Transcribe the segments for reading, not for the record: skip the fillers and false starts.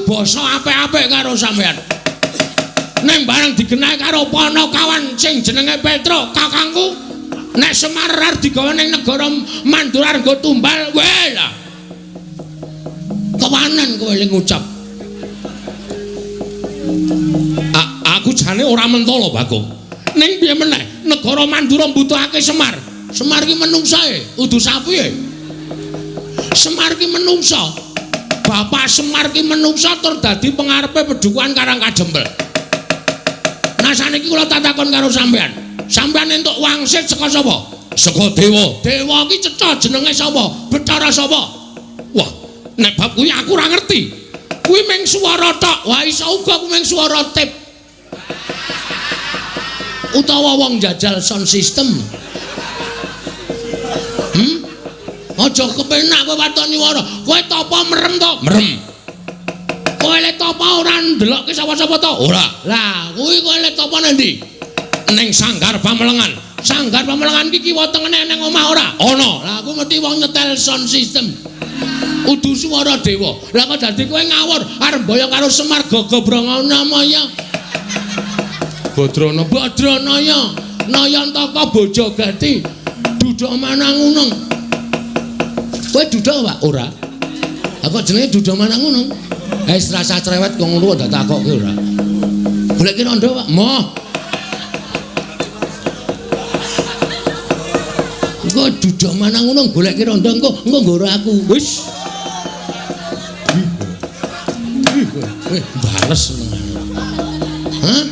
basa apik-apik karo sampean. Ning bareng digenah karo Panakawan sing jenenge Petro, kakangku. Nek Semar arep digawe ning negara Mandura nggo tumbal, weh lah. Kewanen kowe ling ngucap. Aku jane ora mentolo, Bagong. Ning piye meneh? Negara Mandura mbutuhake Semar. Semar ki menungsae, udu sapiye? Semar ki menungsa. Bapak Semar ki menungsa tur dadi pengarepe Pedukuhan Karangkadempel. Nah saniki kula tak takon karo sampean. Sampean entuk wangsit saka sapa? Saka dewa. Dewa ki cetha jenenge sapa? Bathara sapa? Wah, nek bab kuwi aku ora ngerti. Kuwi mung swara tok. Wah iso uga kuwi mung swara tip. Utawa wong jajal sound system. Aja kepenak kowe watoni wara. Kowe tapa merem to? Merem. Kowe le tapa ora ndelokke sapa-sapa to? Ora. Lah, kuwi kowe le tapa nang ndi? Ning Sanggar Pamelengan. Sanggar Pamelengan iki kiwa tengene ning omah ora? Ana. Lah aku mesti wong nyetel sound system. Udu swara dewa. Lah kok dadi kowe ngawur arep boyong karo Semar Gagabranganamaya. Badranaya. Nayantaka Bojogati. Duduk Manangunung. Kowe duduk Pak? Ora. Lah kok jenenge duduk Manangunung? Wis rasa cerewet kok ngono ndak takokke ora. Goleki rondo Pak. Moh. Engko duduk Manangunung goleki rondo engko nggoro aku. Wis. Bales. Hah?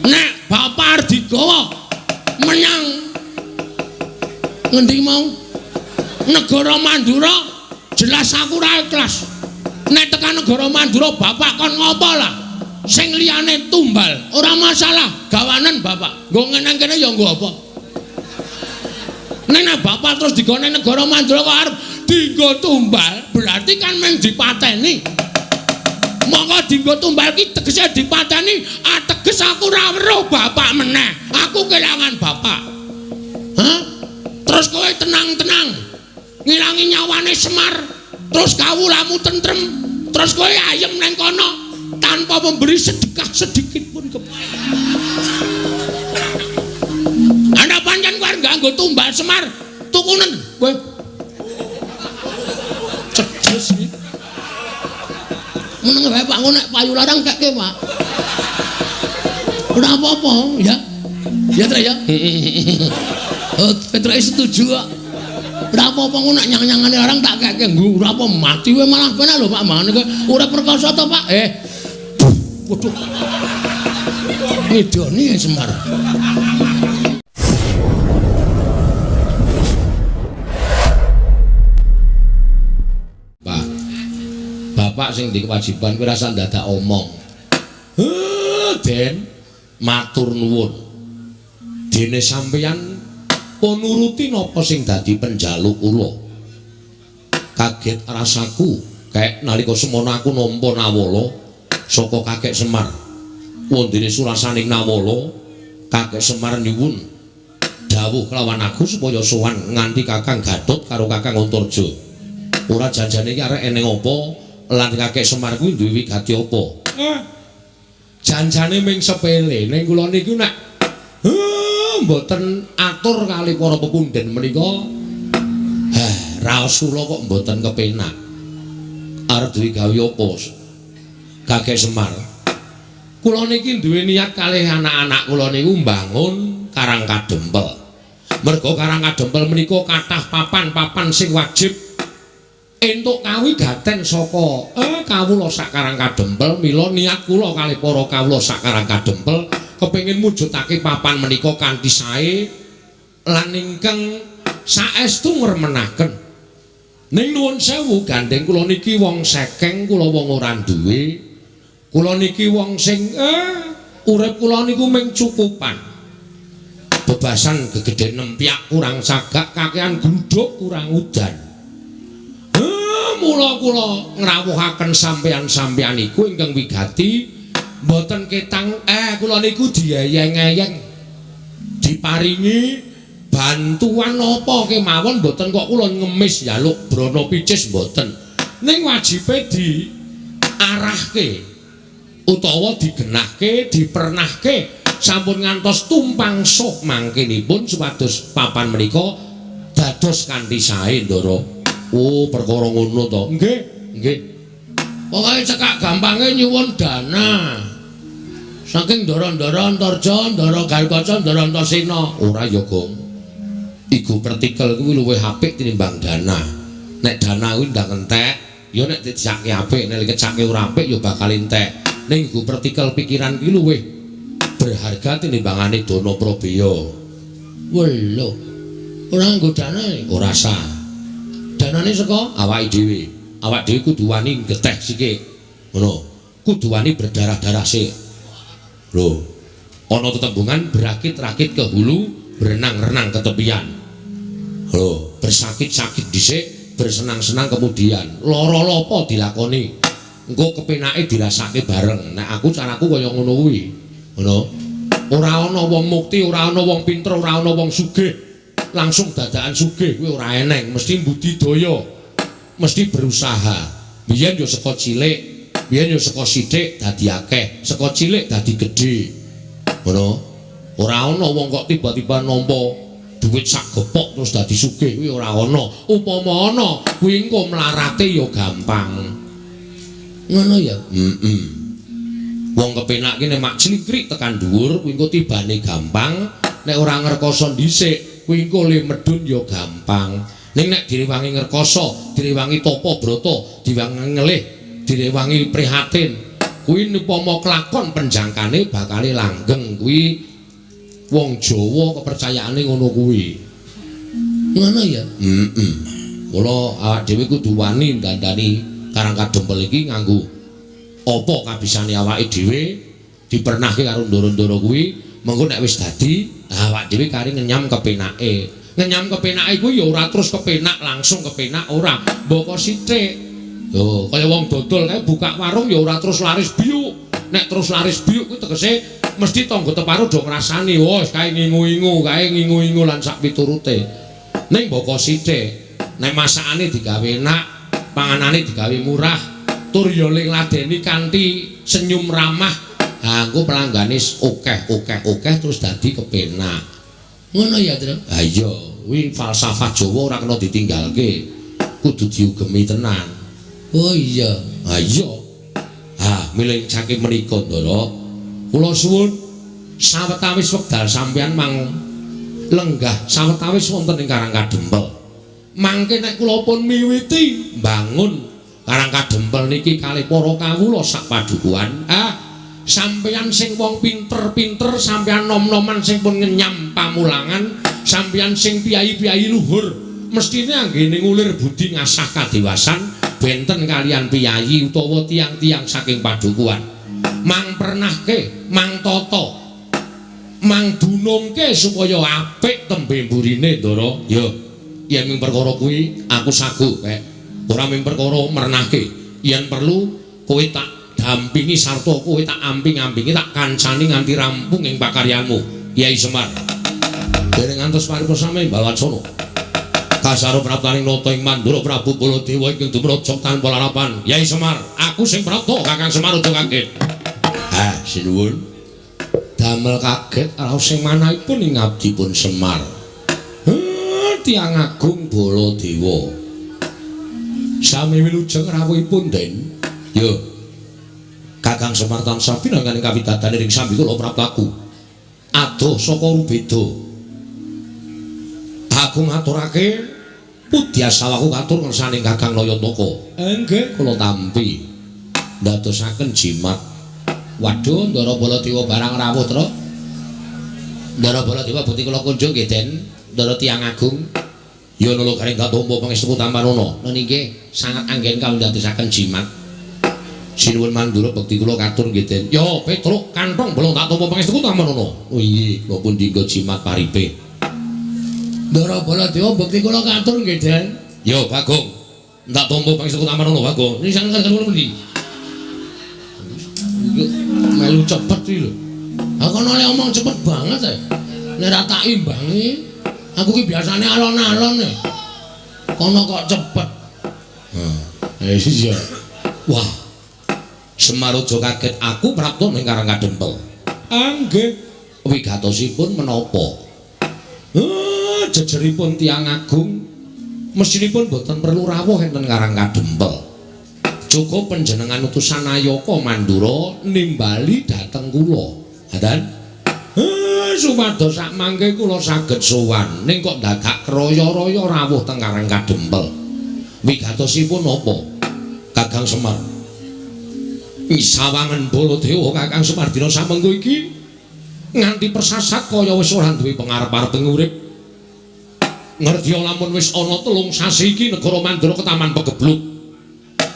Nek Bapak digawa menyang ngendi mau? Negara Mandura jelas aku ora ikhlas. Nek tekan negara Mandura Bapak kon ngopo lah? Sing liyane tumbal, ora masalah. Gawanen Bapak. Nggo ngene kene ya nggo apa? Nek Bapak terus digone negara Mandura kok arep dienggo tumbal, berarti kan mung dipateni. Monggo dienggo tumbal ki tegese dipateni, ateges aku ora weruh Bapak meneh. Aku kelangan Bapak. Hah? Terus kowe tenang-tenang. Ngilangi nyawane Semar, terus kawulamu tentrem, terus kowe ayem nang kono tanpa memberi sedekah sedikit pun Anda pancen kowe nganggo tumbal Semar, tukunen kowe. Cedes iki. Meneng wae Pak ngono nek payu larang kekke Pak. Ora apa-apa, ya. Ya Tra ya. Oh, Petro setuju kok. Ora apa-apa ngono nek nyang-nyangane orang tak keke nggo ora apa mati wae malah penak lho Pak mangane kowe ora perkosa to Pak. Waduh. Ngidoni Semar. Pak. Bapak sing di kewajiban kowe rasa dadak omong. Den matur nuwun. Dene sampeyan nuruti napa sing dadi penjaluk kula. Kaget rasaku kayak nalika semono aku nampa nawala saka Kakek Semar. Wondene surasaning nawala Kakek Semar nyuwun dawuh kelawan aku supaya sowan nganti Kakang Gatot karo Kakang Antarja. Ora janjane iki arek eneng apa lan Kakek Semar kuwi duwe wigati apa? Janjane ming sepele ning kula niku nek mboten atur kali para pepundhen menika raos kula kok mboten kepenak arep duwe gawe apa Kakek Semar kula niki duwe niat kalih anak-anak kula niku mbangun Karangkadempel merga Karangkadempel menika kathah papan-papan sing wajib entuk kawigaten saka kawula sak Karangkadempel mila niat kula kalih para kawula sak Karangkadempel kepengin mujudake papan menika kanthi sae lan ingkang saestu ngremenaken. Ning nuwun sewu gandeng kula niki wong sekeng, kula wong ora duwe. Kula niki wong sing urip kula niku mung cukupan. Bebasan gegede nempyak kurang sagak, kakehan gundhuk kurang udan. Mula kula ngrawuhaken sampeyan-sampeyan iku ingkang wigati mboten ketang kula niku diayeng-ayeng diparingi bantuan apa kemawon mboten kok kula ngemis njaluk brana picis mboten ning wajibe arahke utawa digenahke dipernahke sampun ngantos tumpang sok mangkenipun supados papan menika dados kanthi sae Ndara. Oh perkara ngono to. Nggih, nggih. Pokoke cekak gampange nyuwun dana. Saking Ndara-ndara Antarja, Ndara Garkaca, Ndara Antasena. Ora ya, Gong. Iku partikel kuwi luwih apik tinimbang dana. Nek dana kuwi ndang entek, ya nek dicake apik, nek kecake ora apik ya bakal entek. Ning iku partikel pikiran kuwi luwih berharga tinimbangane dana Prabeya. Welo. Ora nggo dana, ora sah. Danane saka awake dhewe. Awak dhewe kudu wani geteh sikik. Ngono. Kudu wani berdarah-darah sik. Lho. Ana tetembungan berakit-rakit ke hulu, berenang-renang ke tepian. Lho, bersakit-sakit dhisik, bersenang-senang kemudian. Lara apa dilakoni? Engko kepenake dirasake bareng. Nek aku caraku kaya ngono kuwi. Ngono. Ora ana wong mukti, ora ana wong pinter, ora ana wong sugih. Langsung dadakan sugih kuwi ora eneng, mesti budidaya, mesti berusaha. Biyen yo saka cilik, biyen yo saka sithik dadi akeh, saka cilik dadi gedhe. Ngono. Ora ana wong kok tiba-tiba nampa duit sak gepok terus dadi sugih kuwi ora ana. Upama ana, kuwi engko mlarate yo gampang. Ngono ya? Wong kepenak ki nek mak clikrik tekan dhuwur kuwi engko tibane gampang, nek ora ngrekoso dhisik kuwi engko le medhun ya gampang. Ning nek direwangi ngrekoso, direwangi tapa brata, direwangi ngelih, direwangi prihatin, kuwi upama kelakon penjangkane bakale langgeng. Kuwi wong Jawa kepercayaane ngono kuwi. Ngono ya? Mula awak dhewe kudu wani ndandani Karang Kadempel iki nganggo apa kabisane awake dhewe dipernahke karo ndara-ndara kuwi. Mengko nek wis dadi awak dhewe kari ngenyam kepenake. Ngenyam kepenake kuwi ya ora terus kepenak langsung kepenak ora, mboko sithik. Yo kaya wong dodol kae buka warung ya ora terus laris biuk. Nek terus laris biuk kuwi tegese mesti tangga teparo do ngrasani, wis kae ngingu-ingu lan sak piturute. Ning mboko sithik. Nek masakane digawe enak, panganane digawe murah, tur ya ladeni kanthi senyum ramah. Aku pelanggane akeh terus dadi kepenak. Ngono ya, Tru? Ha iya, kuwi falsafah Jawa ora kena ditinggalke. Kudu diugemi tenan. Oh iya. Ha iya. Ha, milih saking menika, Ndara. Kula suwun sawetawis wekdal sampeyan mang lenggah sawetawis wonten ing Karang Kadempel. Mangke nek kula pun miwiti mbangun Karang Kadempel niki kalih para kawula sak padukuhan. Sampeyan sing wong pinter-pinter, sampeyan nom-noman sing pun ngenyam pamulangan, sampeyan sing piyai-piyai luhur, mestine anggene ngulir budi ngasah kadewasan benten kalian piyai utawa tiang-tiang saking padukuhan. Mang pernahke, mang tata, mang dunungke supaya apik tembe mburine, Ndara. Ya, yen ming perkara kuwi aku sagu, Kek. Ora ming perkara mernahke. Yen perlu kowe tak dampingi sarta kowe tak amping-ampingi tak kancani nganti rampung ing pakaryanmu, Kyai Semar. Dereng ngantos paripurna sami Balwacana. Kasaro praptaning nata ing Mandura Prabu Baladewa ing dumrajak tanpa larapan. Kyai Semar, aku sing prapta Kakang Semar aja kaget. Sinuwun. Damel kaget raos sing manahipun ing abdipun Semar. Tiang Agung Baladewa. Sami wilujeng rawuhipun Den. Yo. Kakang Semar tansah pinanganing kawidadane ring sambi kula praptaku. Adoh saka rubeda. Aku ngaturake pudyasawaku katur ngersaning Kakang Nayantaka. Nggih, kula tampi ndadosaken jimat. Waduh, Ndara Baladewa barang rawuh, Tru. Ndara Baladewa bukti kula kunjung nggih, Den. Ndara Tiang Agung. Ya nula garing datompo pangestu Tampanono. Nggih, sangat anggen kawula ndadosaken jimat. Sinuwun Mandura bekti kula katur nggih Den. Ya Petruk kantong belum tak tampa pangestu Tampanono. Oh iya, kula pun dinggo jimat paripe. Ndara Baladewa bekti kula katur nggih Den. Ya Bagong. Tak tampa pangestu Tampanono Bagong. Ini sangat kula pundi? Melu cepet iki lho. Aku nek omong cepet banget ya. Nek ra tak imbangi, aku ki biasane alon-alon e. Kono kok cepet. Iya. Wah. Semar aja kaget aku prapta ning Karang Kadempel. Nggih. Wigatosipun menapa? Jejeripun tiyang agung mesinipun boten perlu rawuh enten Karang Kadempel. Cukup panjenengan utusan Ayaka Mandura nimbali dhateng kula. Hadan? Supados sak mangke kula saged sowan ning kok dadak kroyo-royo rawuh teng Karang Kadempel. Wigatosipun napa? Kakang Semar. Sawangen Baladewa Kakang Semar dina samengko iki nganti persasat kaya wis ora duwe pangarep-arep urip. Ngerti lamun wis ana 3 sasi iki negara Mandura ketaman pegebluk.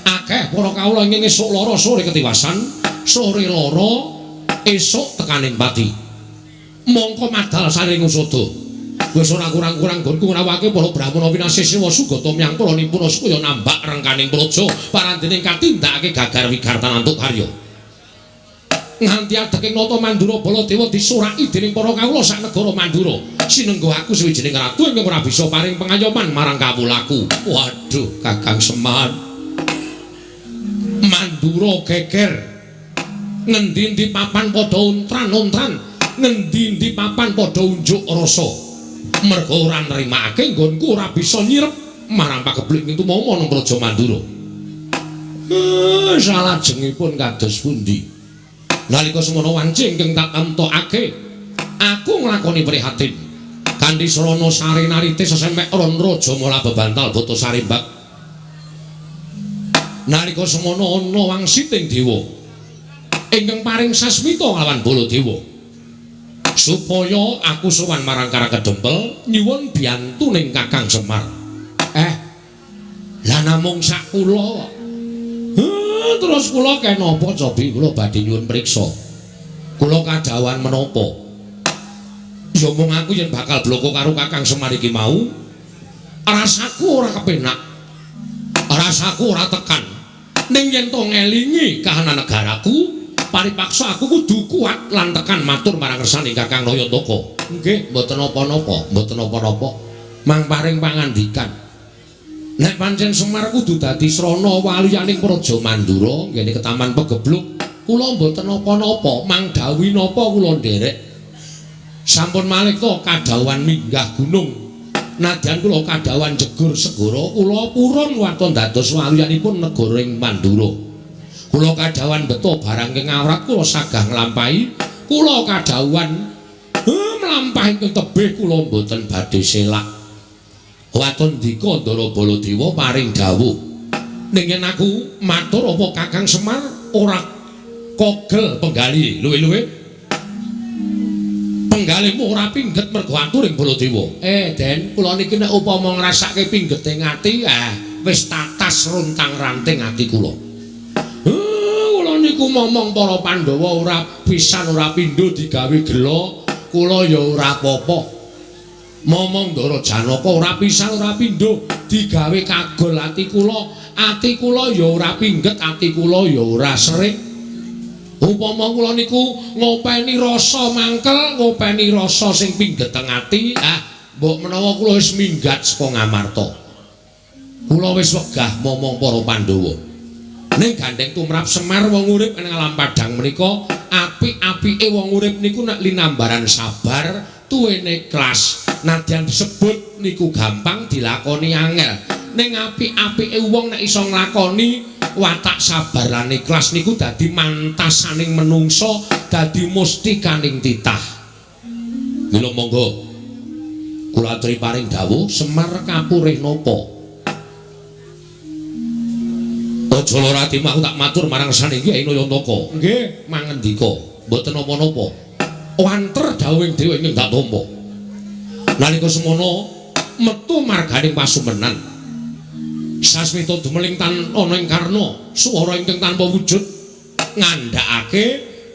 Akeh para kawula ingin esuk lara sore ketiwasan, sore lara esuk tekaning pati. Mongko madal saring usada. Wis ora kurang-kurang gonku ngrawake para Brahmana Winasesiwa Sugata miyangkula nipun supaya nambak rengkaning praja parandene katindakake gagar wigartan antuk karya. Nganti adeking nata Mandura Baladewa disuraki dening para kawula sak negara Mandura. Sinenggo aku sawijining ratu ingkang ora bisa paring pengayoman marang kawulaku. Waduh, Kakang Semar. Mandura geger. Ngendi-endi papan padha untran-untran, ngendi-endi papan padha unjuk rasa. Mergo ora nrimakake nggonku ora bisa nyirep marang pageblik niku mau nang Praja Mandura. Salajengipun kados pundi? Nalika semana wanci ingkang tak tamtokake, aku nglakoni prihatin kanthi srana sarenarite sesemek ron Raja Mala bebantal Bata Sarimbak. Nalika semana ana wangsiting dewa ingkang paring sasmita lawan Baladewa. Supaya aku sowan marang Karang Kadempel nyuwun biyantu ning Kakang Semar. Lah namung sak kula. Terus kula kenapa cobi kula badhe nyuwun priksa. Kula kadhawan menapa? Ya mung aku yen bakal bloko karo Kakang Semar iki mau, rasaku ora kepenak. Rasaku ora tekan. Ning yen to ngelingi kahanan negaraku, paripaksa aku kudu kuat lan tekan matur marang kersaning Kakang Nayantaka. Nggih, mboten napa-napa, mboten napa-napa. Mang paring pangandikan. Nek pancen Semar kudu dadi srana waliyaning Praja Mandura ngene ketaman pegebluk, kula mboten napa-napa, mang dawuh napa kula nderek. Sampun malih to kadhawan minggah gunung. Nadyan kula kadhawan jegur segara, kula purun waton dados waliyanipun negara ing Mandura. Kula kadhawan beto barang ing awrat kula sagah nglampahi, kula kadhawan mlampahi ing tebih kula mboten badhe selak. Waton dika Ndara Baladewa paring dawuh. Ning yen aku matur apa Kakang Semar ora kogel penggali luwe-luwe. Penggalihmu ora pingget mergo atur ing Baladewa. Den, kula niki nek upama ngrasake pinggeting ati, wis tatas runtang-ranting ati kula. Niku momong para Pandhawa ora pisan ora pindho digawe gela, kula ya ora apa-apa. Momong Ndara Janaka ora pisan ora pindho digawe kagol ati kula ya ora pingget, ati kula ya ora serik. Upama kula niku ngopeni rasa mangkel, ngopeni rasa sing pinggeteng ati, mbok menawa kula wis minggat saka Ngamarta. Kula wis wegah momong para Pandhawa. Ning gandeng tumrap Semar wong urip ing alam padhang menika, apik-apike wong urip niku nek linambaran sabar, tuwene ikhlas. Nadyan disebut niku gampang dilakoni angel. Ning apik-apike wong nek iso nglakoni watak sabar lan ikhlas niku dadi mantasaning menungsa, dadi mustikaning titah. Mila monggo kula aturi paring dawuh Semar kapurih napa? Aja lara atimu aku tak matur marang saning Kyai Nayantaka. Nggih, mangendika, mboten napa-napa. Wanter dawuhing dewa ingkang tak tampa. Nalika semana metu marganing pasumenan. Sasmita dumeling tan ana ing karna, swara ingkang tanpa wujud ngandhakake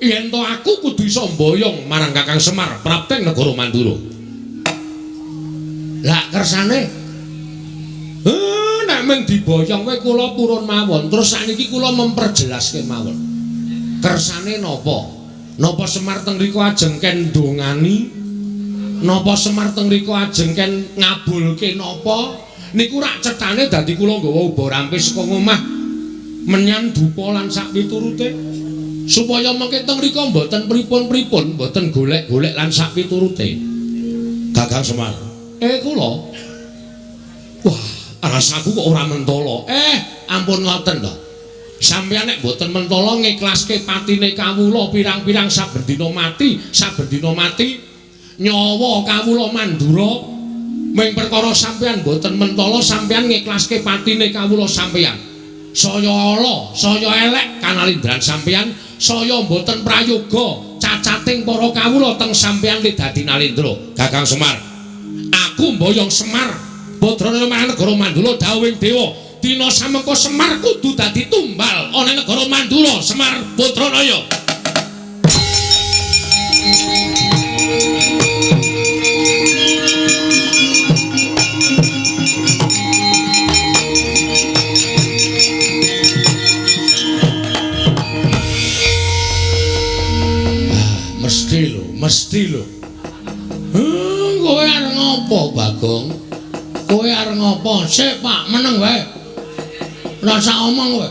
yen to aku kudu iso mboyong marang Kakang Semar prapteng negara Mandura. Lah kersane nek mung diboyong kowe kula purun mawon. Terus sakniki kula memperjelaske mawon. Kersane napa? Napa Semar teng mriku ajeng ken ndongani? Napa Semar teng mriku ajeng ken ngabulke napa? Niku rak cethane dadi kula nggawa uba rampis saka omah. menyan dupa lan sak piturute supaya mengke teng mriko mboten pripun-pripun mboten golek-golek lan sak piturute. Kakang Semar, kula wah rasaku kok ora mentala. Ampun ngoten to. Sampeyan nek mboten mentala ngiklaske patine kawula pirang-pirang saben dina mati nyawa kawula mandura ming perkara sampeyan mboten mentala sampeyan ngiklaske patine kawula sampeyan. Saya ala, saya elek kanalindran sampeyan, saya mboten prayoga cacating para kawula teng sampeyan dadi nalindra. Kakang Semar, aku mboyong Semar, putrane marang negara Mandura dawuhing dewa, dina samengko Semar kudu dadi tumbal ana negara Mandura. Semar Putranaya. Mesti lho. Kowe arep ngopo, Bagong? Kowe arep ngopo? Sik, Pak, meneng wae. Ora sak omong kowe.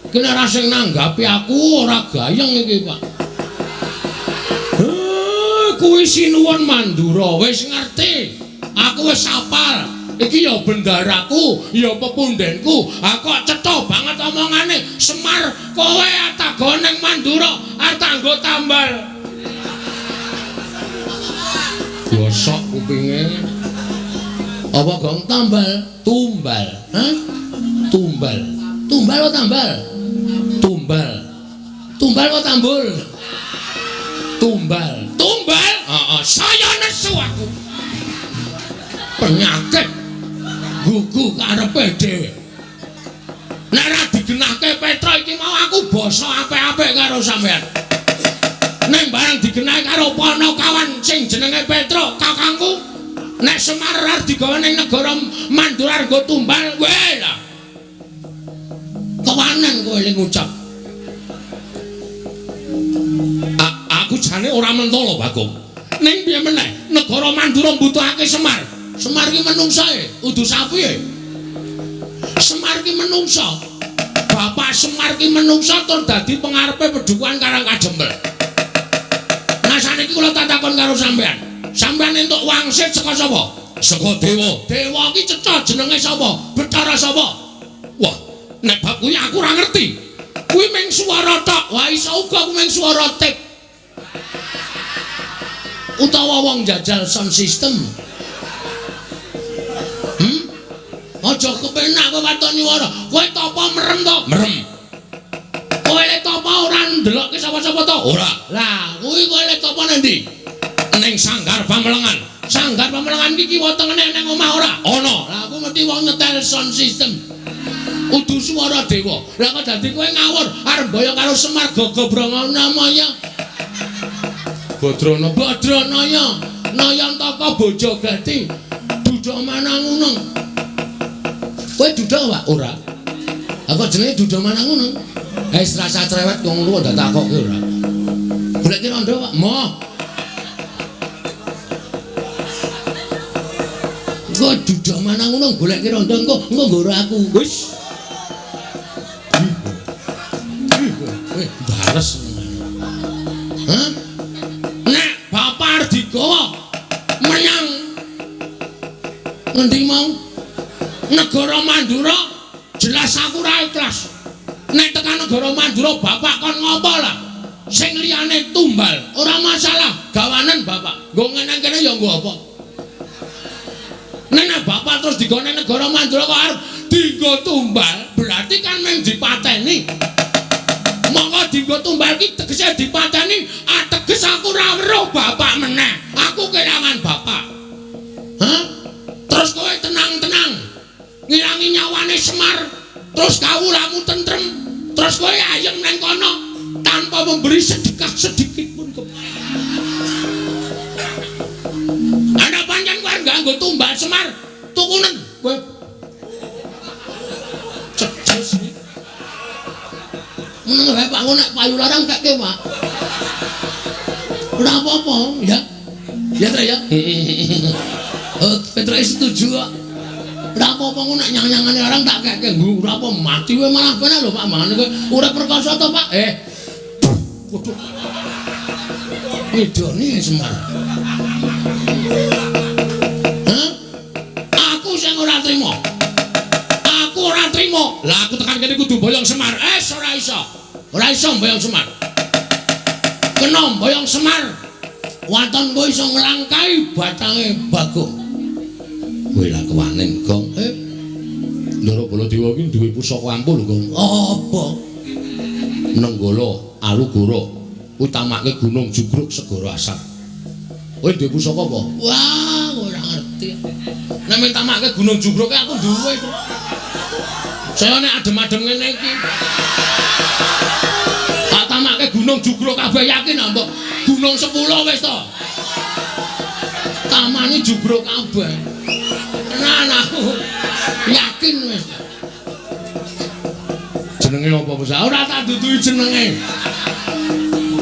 Kene ra sing nanggapi aku ora gayeng iki, Pak. Kuwi sinuwun Mandura, wis ngerti. Aku wis apal. Iki ya bendaraku, ya pepundenku. Aku cetha banget omongane. Semar, kowe atago ning Mandura, arep nggo tambal. Gosok kupinge. Apa Gong tambal? Tumbal. Hah? Tumbal. Tumbal apa tambal? Tumbal. Tumbal apa tambul? Tumbal. Tumbal? Heeh, saya nesu aku. Penyakit gugu karepe dhewe. Nek ra digenahke Petra iki mau aku basa apik-apik karo sampean. Nek barang digenahi karo Panakawan sing jenenge Petra, kakangku, nek Semar arep digawe ning negara Mandura nggo tumbal, kowe lho. Kewanen kowe ling ngucap. Aku jane ora mentala, Bagong. Ning piye meneh, negara Mandura mbutuhake Semar. Semar ki menungsae, udu sapi e. Semar ki menungsa. Bapak Semar ki menungsa tur dadi pengarepe Pedukuhan Karangkajembel. Saniki kula takon karo sampean. Sampean entuk wangsit saka sapa? Saka dewa. Dewa ki cetha jenenge sapa? Bathara sapa? Wah, nek bab kuwi aku ora ngerti. Kuwi mung swara tok. Wah iso uga kuwi mung swara tip. Utawa wong jajal sound system. Aja kepenak kowe waton nyuwara. Kowe topo merem to? Merem. Kowe lek topo ora ndelokke sapa-sapa to? Ora. Lah, kuwi kowe lek topo nang ndi? Ning Sanggar Pamelengan. Sanggar Pamelengan iki kiwa tengene ning omah ora? Ana. Lah aku mesti wong nyetel sound system. Udu swara dewa. Lah kok dadi kowe ngawur arep boyo karo Semar Gagabrangan namanya. Badranaya. Nayantaka Bojogati. Duda Manangunung. Kowe duda wae ora? Apa jenenge duda Manangunung? Wis rasa cerewet wong luwih ndak takokke ora. Golek ki rondo, Pak. Moh. Engko duda Manangunung golek ki rondo engko nggoro aku. Wis. Bares. Hah? Nek Bapak Ardigawa menyang ngendi mau? Negara Mandura jelas aku ora ikhlas. Nek tekan negara Mandura Bapak kon ngopo lah? Sing liyane tumbal, ora masalah. Gawanen Bapak. Nggo ngene kene ya nggo apa? Nek Bapak terus digone negara Mandura kok arep dienggo tumbal, berarti kan mung dipateni. Monggo dienggo tumbal ki tegese dipateni, ateges aku ora weruh Bapak meneh. Aku kelangan Bapak. Hah? Terus kowe tenang-tenang. Ngilangi nyawane Semar, terus kawulamu tentrem, terus kowe ayem nang kono tanpa memberi sedekah sedikit pun. Ana pancen kowe gak nggo tumbal Semar, tukunen kowe. Ceces iki. Meneng wae Pak, nek payu larang kake, Pak. Ora apa-apa, ya. Ya ta ya. Oh, Petra setuju kok. Lah apa ngono nek nyang-nyangane orang tak keke nggo ora apa mati kowe malah kene lho Pak mangane kowe urip perkoso to Pak. Waduh. Wedone Semar. Hah? Aku sing ora trima. Aku ora trima. Lah aku tekan kene kudu boyong Semar. Ora iso. Ora iso boyong Semar. Kena boyong Semar. Waton kowe iso nglangkai batange Bagong. Kowe lah kewanen, Gong. Ndara Baladewa iki duwe pusaka ampul, Gong. Apa? Nenggala Alugara utamake Gunung Jugruk Segara Asat. Kowe duwe pusaka apa? Wah, ora ngerti. Nek mentamake Gunung Jugruk aku duwe itu. Saya nek adem-adem ngene iki. Tak tamake Gunung Jugruk kabeh yakin mbok Gunung 10 wis to. Tamane Jugruk kabeh. Tenan aku yakin wis. Jenenge apa wis ora tak duduhi jenenge.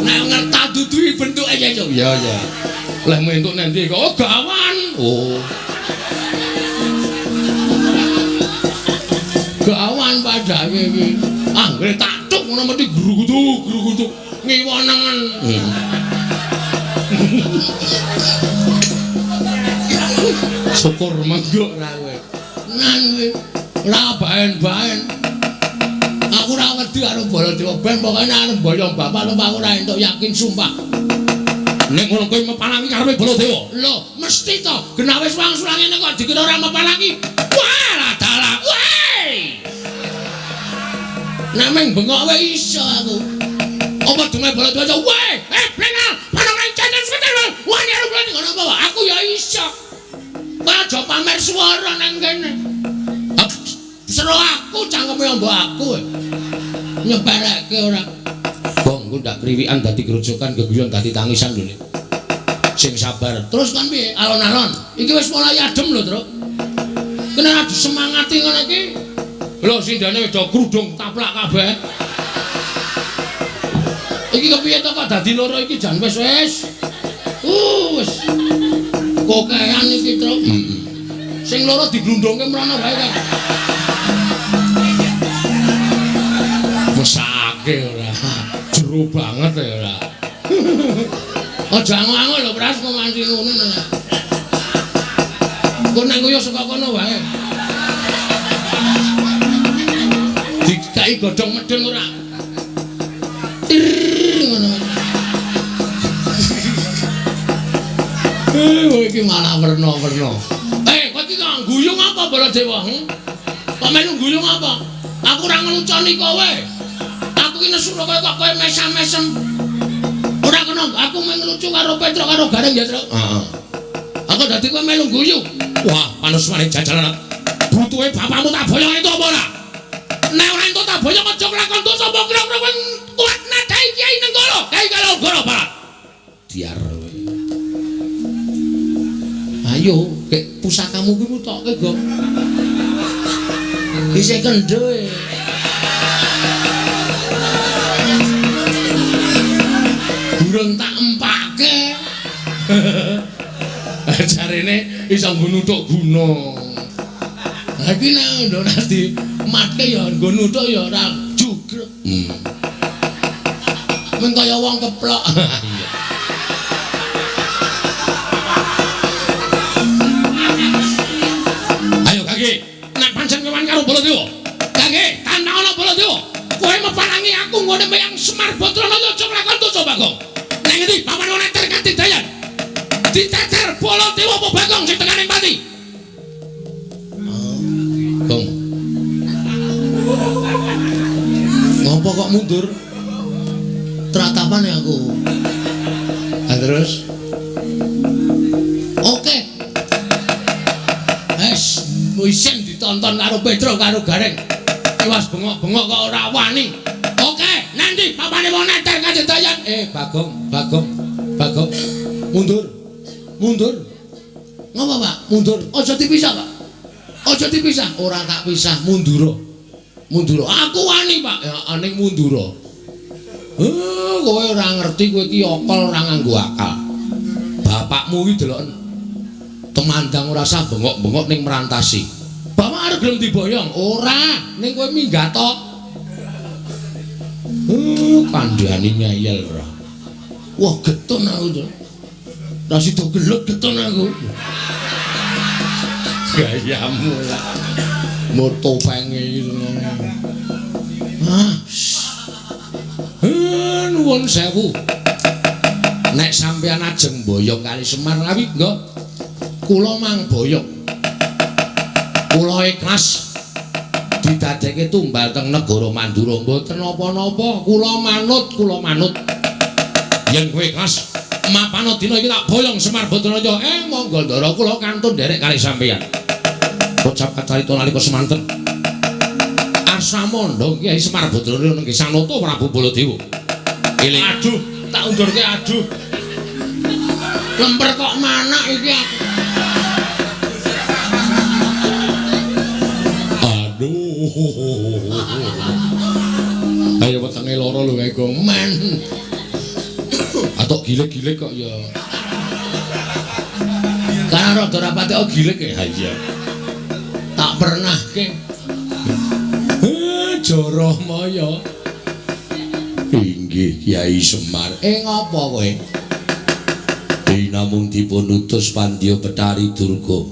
Nek ngerti duduhi bentuke ya yo. Iya ya. Lah mentuk nanti kok gawan. Oh. Gawan padake iki. Anggere tak tuk ngono mesti grugutuk ngiwonengen. Syukur menggok ra kowe. Nan kowe ora baen-baen. Aku ora wedi karo Baladewa ben pokoke arep boyong bapak lho aku ora entuk yakin sumpah. Nek ngono kowe mepalangi karepe Baladewa. Lho, mesti to. Genah wis wangsulan ngene kok dikira ora mepalangi. Wah, dalah. Woi. Nek meng bengok wae iso aku. Apa dume Baladewa aja. Woi, blenal, panang nang jajan sebentar. Wah, nek arep ngono apa? Aku ya iso. Aja pamer swara nang kene. Sero aku cangkeme mbok aku. Nyebarake ora. Bong, ku ndak kriwikan dadi grojokan geguyon dadi tangisan lho. Sing sabar. Terus kan piye? Alon-alon. Iki wis mulai adem lho, Truk. Kena disemangati ngono iki. Lho sindane wis do krudung taplak kabeh. Iki kepiye to kok dadi loro iki jan wis. Wis. Kokean iki, Truk. Sing loro diglundungke mrono bae kan. Mesake ora. Jero banget ya ora. Aja angu-angu lho Pras kok manci ngono. Kok nang koyo saka kono wae. Dikai godhong medun ora. Ngono. Iki malah werna-werna. Kowe iki kok guyung apa Baladewa? Kok melu guyung apa? Aku ora ngeluconi kowe. Aku iki nesu kowe kok kowe mesam-mesem. Ora kena aku ngelucu karo Petruk karo Gareng ya, Truk. Heeh. Aku dadi kowe melu guyu. Wah, panus maring jajalan. Butuhe bapakmu tak boyong itu apa ora? Nek ora entuk tak boyong aja nglakon dosa apa kira-kira kowe kuat nadai Kyai Nenggala. Kyai Kalogoro, Pak. Diar. Ayo, kek pusakamu kuwi mutokke, Gong. Isih kendho. Durung tak empake. Jarene iso nggo nuthuk gunung. Ha iki nek ora dimatke ya nggo nuthuk ya ora jugruk. Men kaya wong keplok. Ayo Kaki, nek pancen kewan karo Baladewa. Kaki, tantang ana Baladewa. Kowe mepalangi aku ngene meyang Semar Badrana aja nglakon dosa Bagong. Nek ngendi paman ana terkati dayan. Diteter Baladewa apa Bagong sing tekane pati. Gong. Ngopo kok mundur? Teratapan ya aku. Terus? Oke. Wisen ditonton karo Petruk karo Gareng. Iwas bengok-bengok kok ora wani. Oke, nanti papane wong neter kajedayan. Bagong. Mundur. Ngapa, Pak? Mundur. Aja dipisah, Pak. Aja dipisah. Ora tak pisah, mundur. Aku wani, Pak. Ya aning mundur. Kowe ora ngerti kowe iki okol ora nganggo akal. Bapakmu iki delok temandang ora usah bengok-bengok ning merantasi. Bapak arep gelem diboyong? Ora, ning kowe minggat to. Kandhane nyayel ora. Wah, getun aku to. Ra sida gelek getun aku. Gayamu lah. Moto penge nuwun sewu. Nek sampeyan ajeng boyong kali Semar Lawi nggo kula mang boyong. Kula ikhlas didadekke tumbal teng negara Mandura mboten napa-napa. Kula manut. Yen kowe ikhlas mapana dina iki tak boyong Semar Badraya. Monggo ndara kula kantun nderek kali sampeyan. Ucap kacarita nalika semanten. Asamandha Kyai Semar Badraya nggih Sanata Prabu Baladewa. Aduh, tak undurke aduh. Lemper kok manak iki aku. Aduh. Ayo wetenge lara lho kae Gong. Men. Atok gilek-gilek kok ya. Karena rada rapate kok gilek ya. Ha iya. Tak pernah ke. Jaramaya. Inggih Kyai Semar. Ngapa kowe? Namung dipun utus Pandya Betari Durga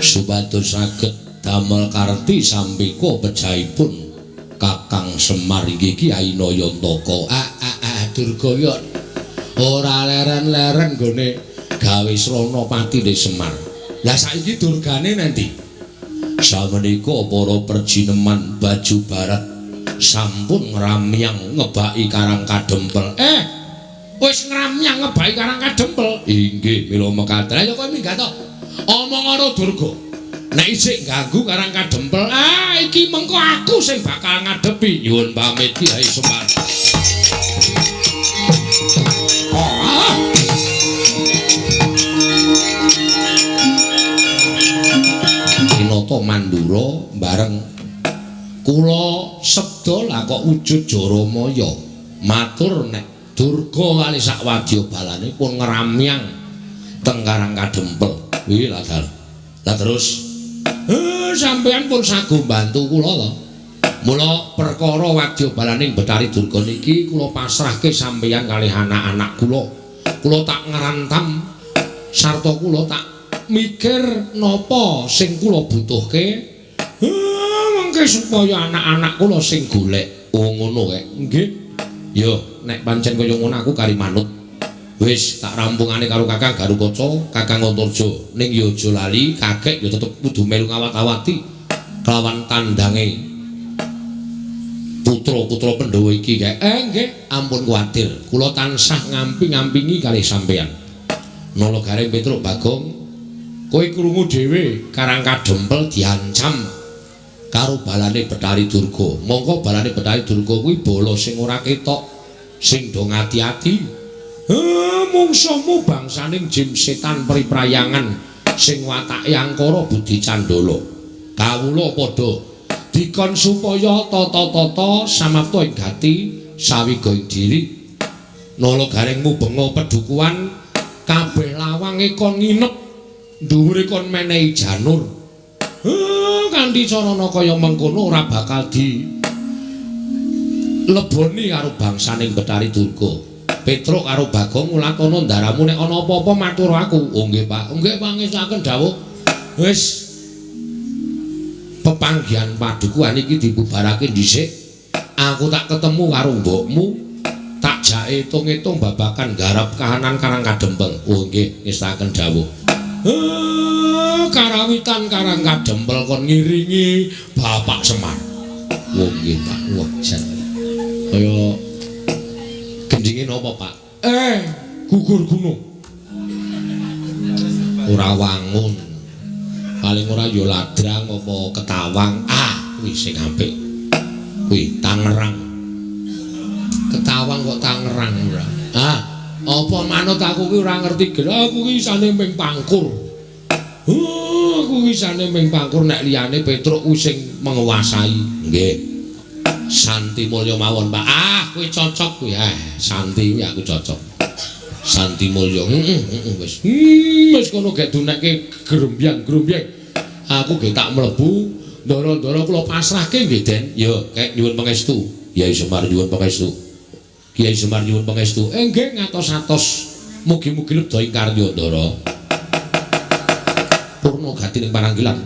supados saged damel karti sampika pejahipun Kakang Semar inggih Kyai Nayantaka. Durga ya ora leren-leren nggone gawe srana patine Semar. Lah saiki durgane nanti samenika para perjineman Baju Barat sampun ngramyang ngebaki Karang Kadempel. Wis ngramyang ngebaki Karang Kadempel. Inggih mila mekaten. Ayo kowe minggat to. Omong karo Durga. Nek isih ganggu Karang Kadempel, iki mengko aku sing bakal ngadepi. Nyuwun pamit Kyai Semar. Kinata Mandura bareng kula sebda lah kok wujud Jaramaya. Matur nek Durga kali sak wadyabalane pun ngramyang teng Karang Kadempel. Kuwi lah dal. Lah terus sampeyan pun sagu bantu kula to. Mula perkara wadyabalaning Betari Durga niki kula pasrahke sampeyan kalih anak-anak kula. Kula tak ngrantam sarta kula tak mikir napa sing kula butuhke. Mengke supaya anak-anak kula sing golek. Ngono kae. Nggih. Yo nek pancen kaya ngono aku kari manut. Wis tak rampungane karo Kakang Garukaca, Kakang Antarja. Ning yo aja lali, kakek yo tetep kudu melu ngawat-awati kelawan tandange putra-putra Pandhawa iki kae. Nggih, ampun kuwatir. Kula tansah ngampi-ngampingi kalih sampeyan. Nala Gareng Petruk Bagong, kowe krungu dhewe Karang Kadempel diancam karo balane Betari Durga. Mongko balane Betari Durga kuwi bala sing ora ketok, sing do ngati-ati. Mungsuhmu bangsaning jin setan priprayangan sing watake angkara budi candala. Kawula padha dikon supaya tata-tata samapta ing gati sawiga ing diri. Nala Garengmu benga pedukuhan kabeh lawange kon nginep dhuwure kon menehi janur. Kanthi carana kaya mengkono ora bakal di leboni karo bangsaning Betari Durga. Petruk karo Bagong ngulakana ndaramu nek ana apa-apa matur aku. Oh nggih Pak. Nggih pangesaken dawuh. Wis pepanggihan padukuhan iki dibubarake dhisik. Aku tak ketemu karo mbokmu. Tak jake itung-itung babakan garap kahanan Karang Kadempel. Oh nggih ngestaken dawuh. Karawitan Karang Kadempel kon ngiringi Bapak Semar. Oh nggih Pak. Wah jan. Kaya gendinge napa Pak? Gugur gunung. Ora wangun. Paling ora ya ladrang apa ketawang. Kuwi sing apik. Kuwi Tangerang. Ketawang kok Tangerang ora. Apa manut aku kuwi ora ngerti gel. Aku kuwi isane ming Pangkur. Aku kuwi isane ming Pangkur nek liyane Petruk kuwi sing menguasai. Nggih. Santi Mulya mawon Pak. Kuwi cocok kuwi. Santi kuwi aku cocok. Santi Mulya. Wis. Wis kono gek dunekke grembyang-grembyang. Aku nggih tak mlebu, ndara-ndara kula pasrahke nggih, Den. Ya, kek nyuwun pangestu. Kyai Semar nyuwun pangestu. Kyai Semar nyuwun pangestu. Nggih ngatos-atos. Mugi-mugi lebda ing karya ndara. Purna gati ning paranggilan.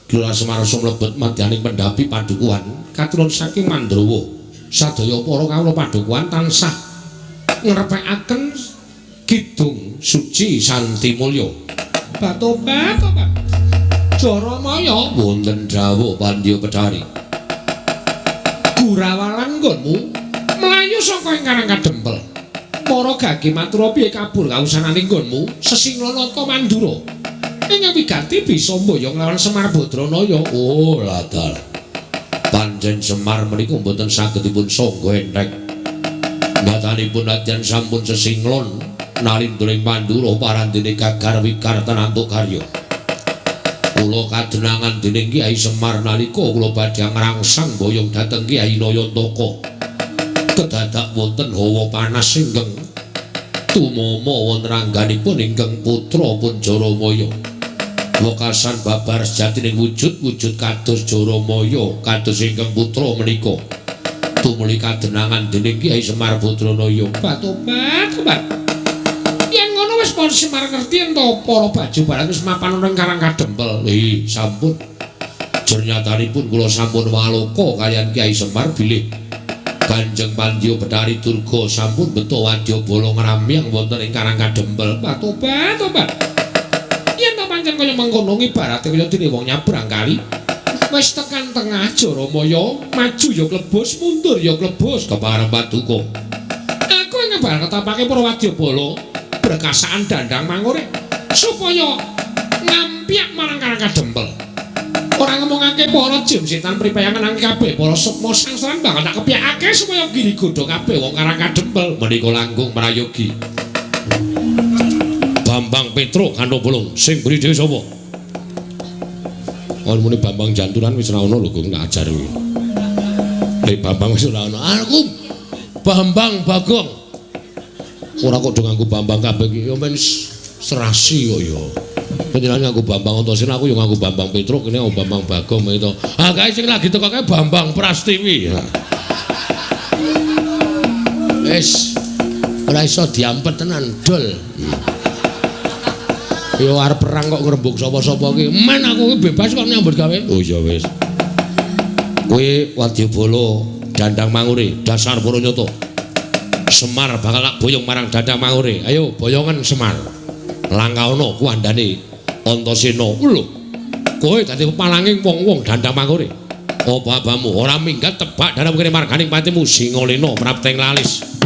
Kula Semar sumlebet madyaning pendhapi padukuhan katurun saking Mandrawa. Sadaya para kawula padukuhan tansah ngrepekaken kidung suci Santi Mulya. Batobat, Pak. Jaramaya wonten dawuh Pandya Pedari. Gurawalan nggonmu mlayu saka ing Karang Kadempel. Para gage matur piye kabur kausanane nggonmu Sesinglonata Mandura. Ing wigati bisa mboyong lawan Semar Badranaya. Oh, ladal. Panjen Semar menika mboten saged dipun sangga entheng. Natanipun nadyan sampun sesinglon nalindring Mandura parandene gagar wikar tenantuk karya. Kula kadenangan dening Kyai Semar nalika kula badhe ngrangsang boyong dhateng Kyai Nayantaka. Kedadak wonten hawa panas ingkang tumama wonten rangganipun ingkang putra pun Jaramaya. Wekasan babar sejatining wujud-wujud kados Jaramaya kados ingkang putra menika. Tumuli kadenangan dening Kyai Semar Badranaya. Batobat. Yen ngono wis pon Semar ngerti ento para baju barang wis mapan ning Karang Kadempel. Sampun. Jernyatanipun kula sampun waloka kaliyan Kyai Semar bilih Kanjeng Pandya Bedari Durga sampun beta wadyabala ngramyang wonten ing Karang Kadempel. Batobat. Yen ta pancen kaya mengkono ibarate kaya dene wong nyabrang kali. Wis tekan tengah Jaramaya, maju ya klebus, mundur ya klebus kepareng paduka. Aku ngebar ketapake para wadyabala berkasaan dandang mangure supaya ngampyak marang Karang Kadempel. Ora ngomongake para jin setan pripayangan nang kabeh para sukma sangsaran bakal tak kepyakake supaya giri godho kabeh wong Karang Kadempel menika langkung prayogi. Bambang Petro Kandha Bolong sing beri dhewe sapa? Ono muni Bambang Janturan wis ora ono lho Gong tak ajar kuwi. Lek Bambang wis ora ono. Aku Bambang Bagong. Ora kok do nganggo Bambang kabeh iki ya men serasi kok ya. Panjenengan nganggo Bambang Antasena aku ya nganggo Bambang Petro kene Bambang Bagong itu. Ah kae sing lagi tekoke Bambang Prastiwi. Wis ora iso diampet tenan dol. Ya arep perang kok ngrembug sapa-sapa iki. Men aku iki bebas kok nyambut gawe. Oh ya wis. Kuwi wadyabala dandang mangure dasar para nyata. Semar bakal lak boyong marang dandang mangure. Ayo boyongan Semar. Langkauna kuandane Antasena. Lho. Kowe dadi pepalanging wong-wong dandang mangure. Apa-apamu ora minggat tebak dalam kene marganing patimu Singalena prapteng lalis.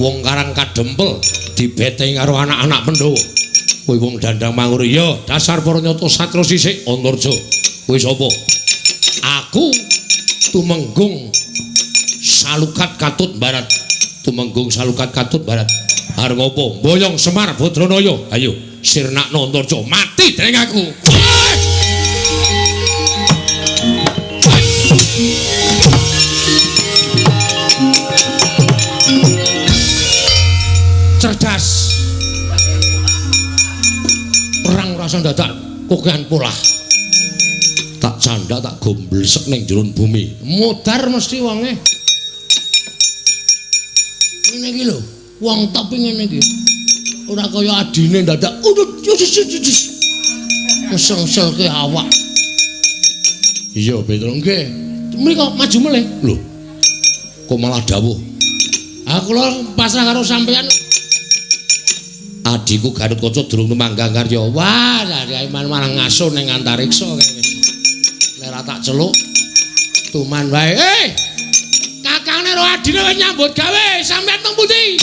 wong Karang Kadempel dibeteng karo anak-anak Pandhawa. Kowe wong Dandang Mangure ya, dasar para nyata satya sisik Antarja. Kowe sapa? Aku Tumenggung Salukat Katut Barat. Tumenggung Salukat Katut Barat. Arep ngopo? Boyong Semar Badranaya. Ayo, sirnakna Antarja mati dening aku. Cerdas. Perang rasa dadak kokean polah. Tak candhak tak gomblesek ning jero bumi. Modar mesti wonge. Ngene iki lho, wong top ngene iki. Ora kaya adine dadak. Meseng-selke awak. Iya, betul nggih. Mriko maju melih. Lho. Kok malah dawuh. Aku lho pasrah karo sampean. Adiku Gatotkaca durung tumanggang karya. Wah, dari iman marang ngaso ning antariksa kae wis. Nek ra tak celuk tuman wae. Kakangne ro adine wis nyambut gawe. Sampeyan teng pundi?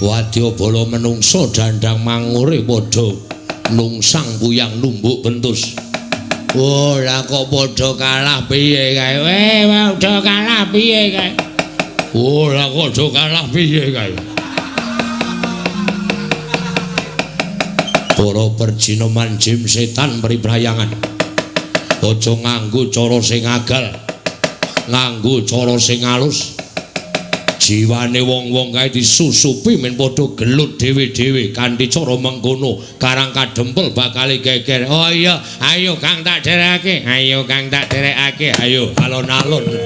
Wadyabala menungsa Dandang Mangure padha nungsang puyang numbuk bentus. Ora kok padha kalah piye kae? Padha kalah piye kae? Ora kok padha kalah piye kae? Para perjinoman jim setan pribrayangan. Aja nganggo cara sing agal. Nganggo cara sing alus. Jiwane wong-wong kae disusupi men padha gelut dhewe-dhewe kanthi cara mengkono Karang Kadempel bakal geger. Oh iya, ayo Kang tak derekake. Ayo Kang tak derekake. Ayo alon-alon.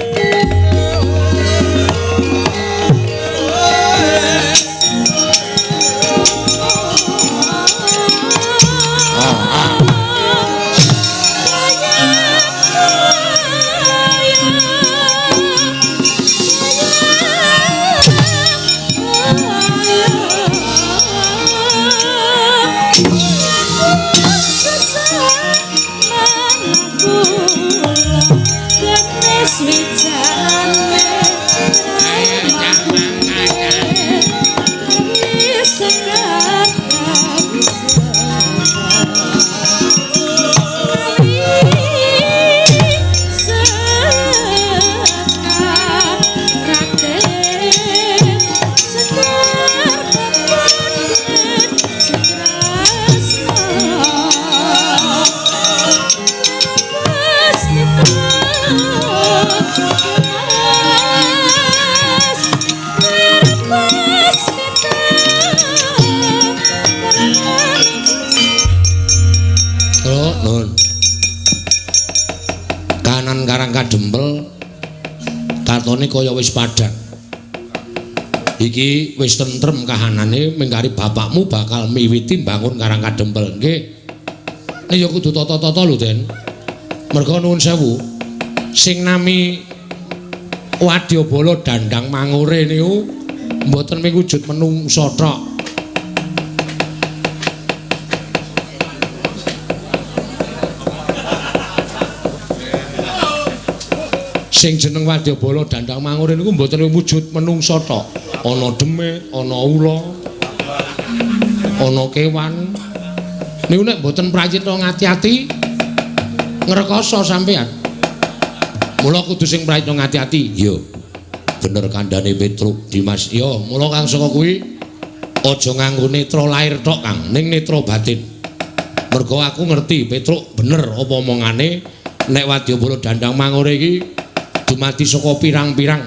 Kadempel tatone kaya wis padhang. Iki wis tentrem kahanane mengkari bapakmu bakal miwiti bangun Karang Kadempel. Nggih. Nek ya kudu tata-tata lho, Den. Merga nuwun sewu. Sing nami Wadyabala Dandang Mangure niku mboten mung wujud menungsa tok. Sing jeneng Wadyabala Dandang Mangure niku mboten wujud menungsa tok. Ana demit, ana ula, ana kewan. Niku nek mboten prayitna ngati-ati ngrekoso sampean. Mula kudu sing prayitna ngati-ati. Yo. Bener kandhane Petruk Dimas. Yo, mula Kang saka kuwi aja nganggo netra lair tok, Kang, ning netra batin. Mergo aku ngerti Petruk bener apa omongane nek Wadyabala Dandang Mangure iki dumadi saka pirang-pirang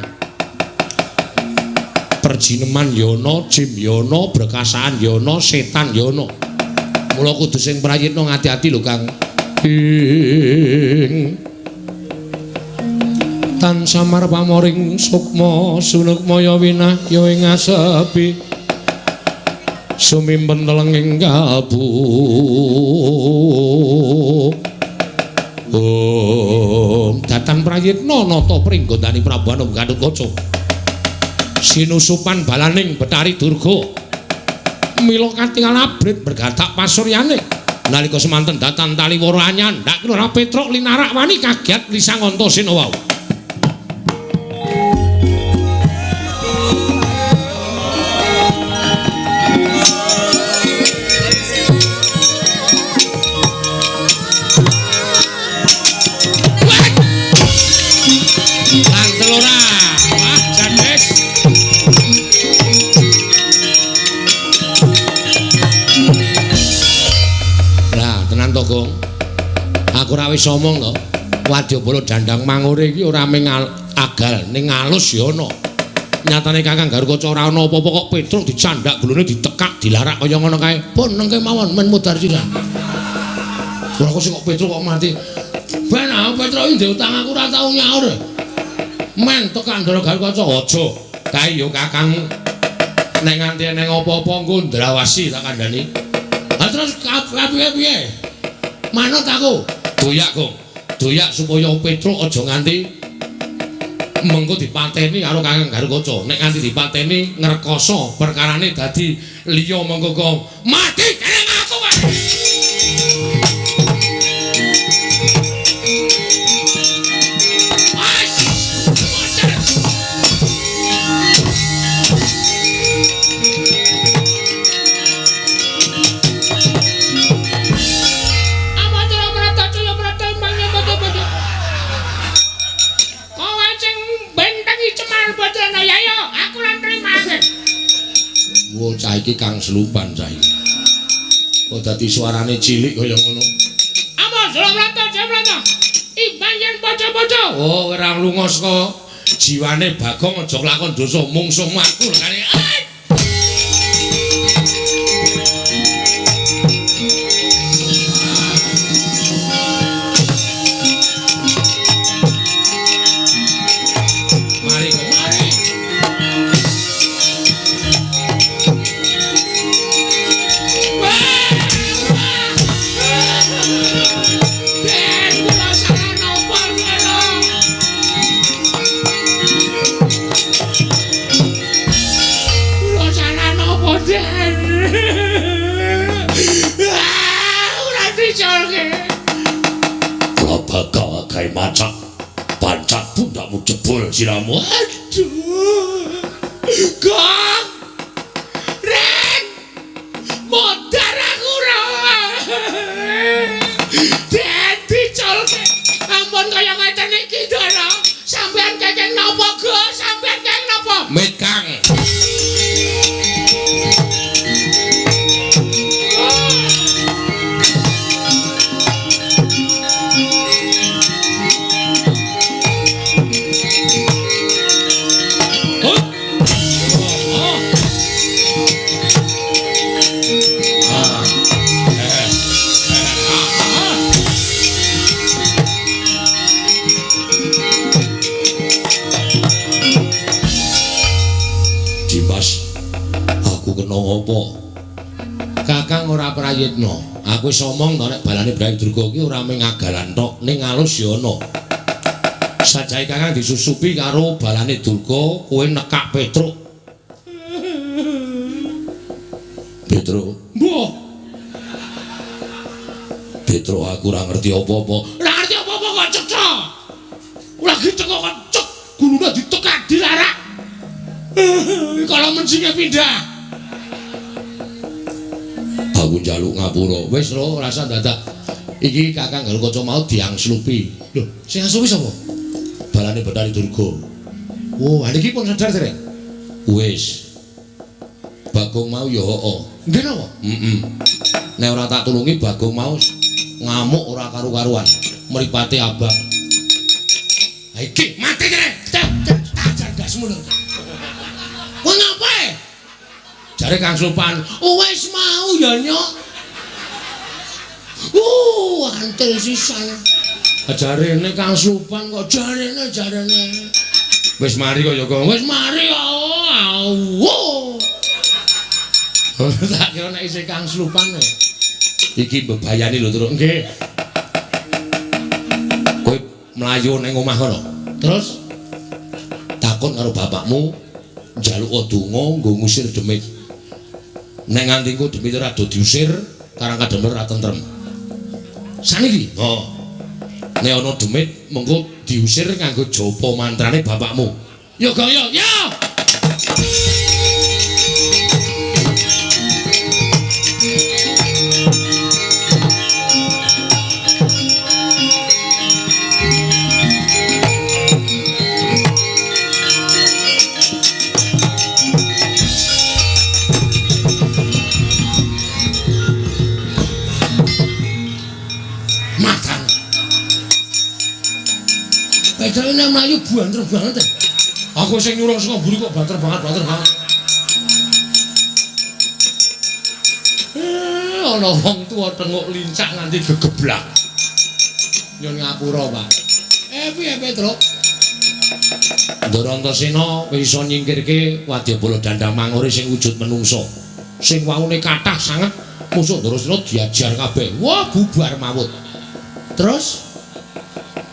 perjineman yana, jim yana, berkasaan yana, setan yana. Mula kudu sing prayitna ngati-ati lho, Kang. Ing tan samar pamoring sukma sunukmaya winah ya ing asepi sumimpen telenging kalbu. Datan prayitna nata pringgondani Prabu Anom Gatotkaca sinusupan balaning Betari Durga mila katingal abrit bergatak pasuryane nalika semanten datan taliwara anyandak ora Petruk linarak wani kagiat lisang Antasena wau. Aku ora wis omong to, Wadyabala Dandang Mangure iki ora mung agal ning alus ya ana. Nyatane Kakang Garukaca ora ana apa-apa kok Petruk dicandak glone ditekak dilarak kaya ngono kae. Pun nengke mawon men mudhar sira. Ora kok sing kok Petruk kok mati. Ben Petruk iki ndek utang aku ora tau nyaur. Men tekan Garukaca aja. Kae yo Kakang nek nganti ning apa-apa engko ndrawasi tak kandhani. Lah terus piye? Manut aku. Doyak, Kong. Doyak supaya Petruk aja nganti mengko dipateni karo Kakang Garukaca. Nek nganti dipateni ngrekoso perkarane dadi liya mengko kok mati dening aku wae. Cah iki Kang Slupan cah iki. Kok dadi suarane cilik kaya ngono. Apa Jlamrata? Imbang yen padha-padha. Oh, ora lunga saka jiwane Bagong aja lakon dosa mungsuh makul kare. Macak pancak pundakmu jebol siramu. Aduh Gong Ren modar aku ra dadi colke ampun kaya ngeten iki Dara sampean kenging napa Go sampean kenging napa mit Kang apa? Kakang ora prayitna. Aku wis omong to nek balane Brahim Durga iki ora mung agalan tok, ning alus ya ana. Sajahe Kakang disusupi karo balane Durga, kowe nekak Petruk. Petruk. Mbah. Petruk aku ora ngerti apa-apa. Ora ngerti apa-apa kok cetha. Lagi teko kecek, gulune ditekak dilarak. Kalau mencinge pindah. Aku njaluk ngapura. Wis lho, rasa dadak. Iki Kakang Garukaca mau diangslupi. Lho, sing angslupi sapa? Balane Bathari Durga. Oh, hari iki pun sadar derek. Wis. Bagong mau ya heeh. Nggih napa? Nek ora tak tulungi Bagong mau ngamuk ora karu-karuan. Mripate abang. Ha iki mati derek. Tajar gasmu lho. Kowe ngapae? Jare Kang Supan, Wis mau ya nyok. Antel sisan. jarene Kang Supan kok Jarene. wis mari kok ya Kang. Wis mari ya. Tak kira nek isih Kang Supan. Iki bebayani lho, Truk. Nggih. Kowe mlayu ning omah kono. Terus Takon karo bapakmu njaluk donga nggo ngusir demit. Nek nganti engko demit ora do diusir, Karang Kadempel ora tentrem. saniki. Oh. Nek ana demit mengko diusir nganggo japa mantrane bapakmu. Yo Gong yo. Pedalane mlayu banter banget. Aku sing nyuruh saka mburi kok banter banget. Ana wong tuwa tenguk lincak nganti gegeblak. Nyun ngapura, Pak. Piye Truk? Ndara Antasena bisa nyingkirke wadyabala Dandamangore sing wujud menungsa. Sing waune kathah sanget musuh Ndarasena diajar kabeh. Wah, bubar mawut. Terus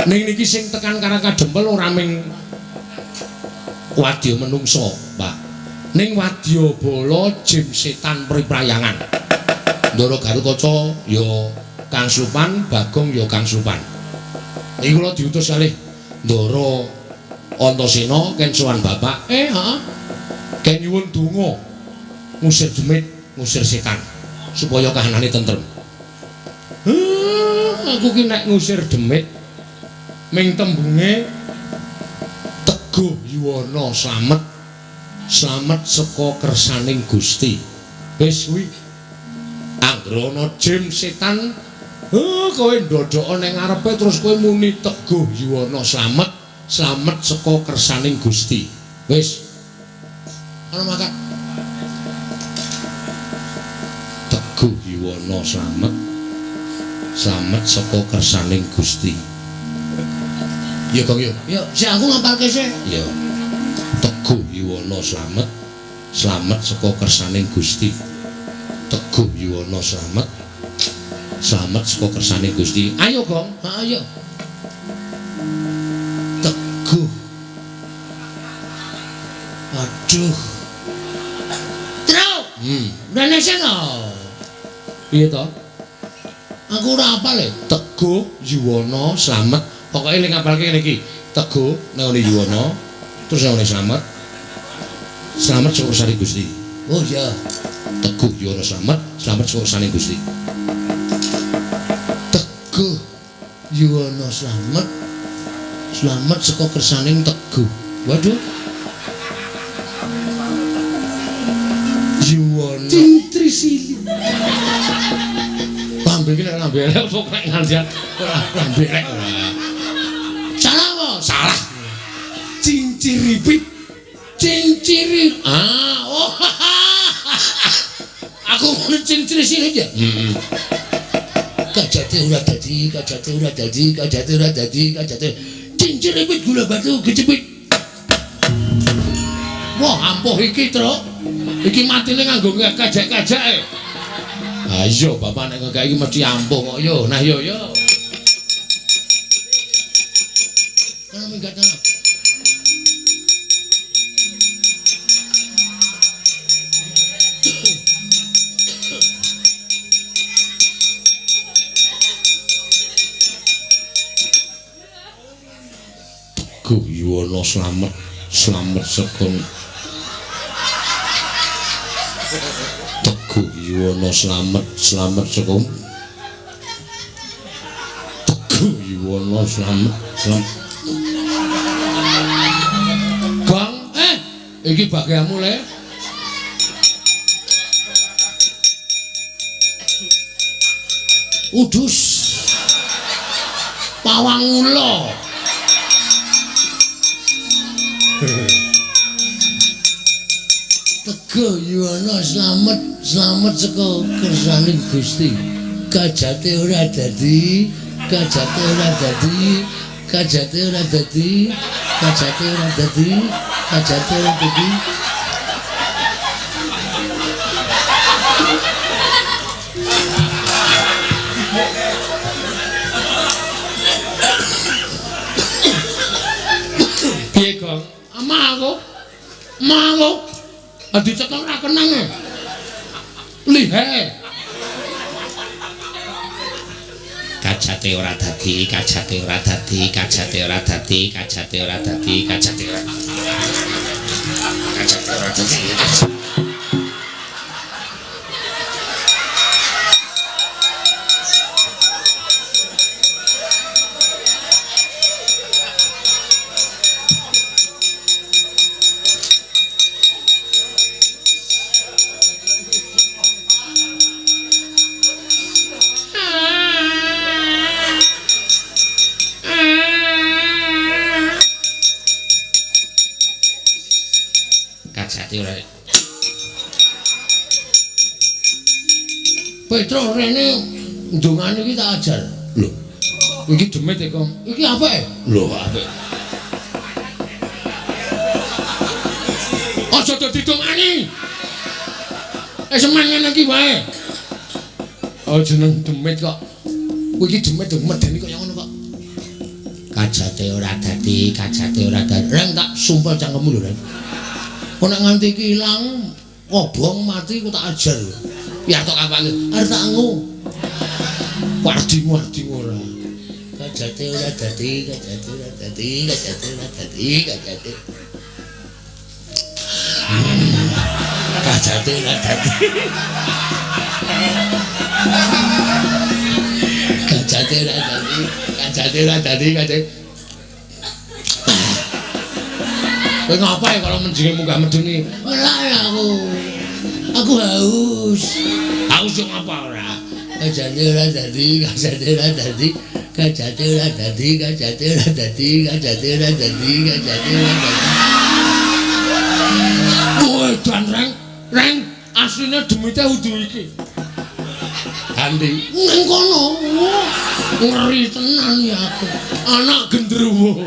Ning niki sing tekan Karang Kadempel ora ming wadya menungsa, Pak. Ning wadyabala jim setan priprayangan. Ndara Garukaca ya Kang Supan, Bagong ya Kang Supan. Iki kula diutus kalih Ndara Antasena ken sowan Bapak. Heeh. Ken nyuwun donga ngusir demit, ngusir setan supaya kahanane tentrem. Aku ki nek ngusir demit ming tembunge Teguh Yuwana slamet saka kersaning Gusti. Wis kuwi anggrana jim setan kowe ndodhok ning ngarepe terus kowe muni Teguh Yuwana slamet saka kersaning Gusti. Wis Ana makat. Teguh Yuwana slamet saka kersaning Gusti. Ya Kang yo. Yo, sik aku ngapalke sik. Ya. Teguh Yuwana slamet saka kersaning Gusti. Teguh Yuwana slamet saka kersaning Gusti. Ayo, Gong. Ayo. Teguh. Aduh. Truk. Rene seno. Piye to? Aku ora apal e. Teguh Yuwana slamet. Pokoke ning ngapalke ngene iki. Teguh nek ngene Yuwana terus nek ngene slamet. Slamet saka kersaning Gusti. Oh iya. Teguh Yuwana slamet saka kersaning Gusti. Teguh Yuwana slamet saka kersaning Teguh. Waduh. Yuwana Cintri sili. lambe iki nek lambe elek kok nek ngandian lambe elek. Salah apa? Salah. Cinciripit. Cinciri. Aku ngono cinciri sili ya. Kajate ora dadi. Cinciripit gula batu kecepit. Wah, ampuh iki, Truk. Iki matine nganggo kajak-kajake. Ayo bapak nek ngekek iki mesti ampuh kok yo. Nah yo. Kana minggat kana. Teguh Yuwono slamet sekon. Teguh Yuwono slamet sekon. Teguh Yuwono slamet. Bang, iki bagianmu le. Udus pawang ula. Teguh Yuwono slamet saka kersaning Gusti. Kajate ora dadi, kajate ora dadi, kajate ora dadi, kajate ora dadi, kajate ora dadi. Piye, Gong? Mau. Dicekel ra kenang. Lihe. Kajate ora dadi, kajate ora dadi, kajate ora dadi, kajate ora dadi, kajate ora dadi. Kajate ora. Petro rene ndongane iki tak ajar. Lho. Iki demit e, Kong. Iki apik? Lho, apik. Aja dadi dongani. Semen ngene iki wae. Oh, jeneng demit kok. Kowe iki demit medeni kaya ngono kok. Kajate ora dadi, kajate ora dadi. Reng tak sumpel cangkemmu lho, Reng. Kok nek nganti iki ilang, obong mati ku tak ajar. Ya tok kapan arep tak ngu. Wardimu ora. Kajate ora dadi, kajate ora dadi, kajate ora dadi, kajate. Kajate ora dadi. Kajate ora dadi, kajate ora dadi, kajate. Kowe ngapain kalau menjinge munggah medeni? Ora aku. Aku haus. Haus yo ngapa ora? Kajate ora dadi, kajate ora dadi, kajate ora dadi, kajate ora dadi, kajate ora dadi, kajate ora dadi. Kowe dan Reng asline demite udu iki. Andi ning kono. Ngeri tenan ya aku. Anak gendruwo.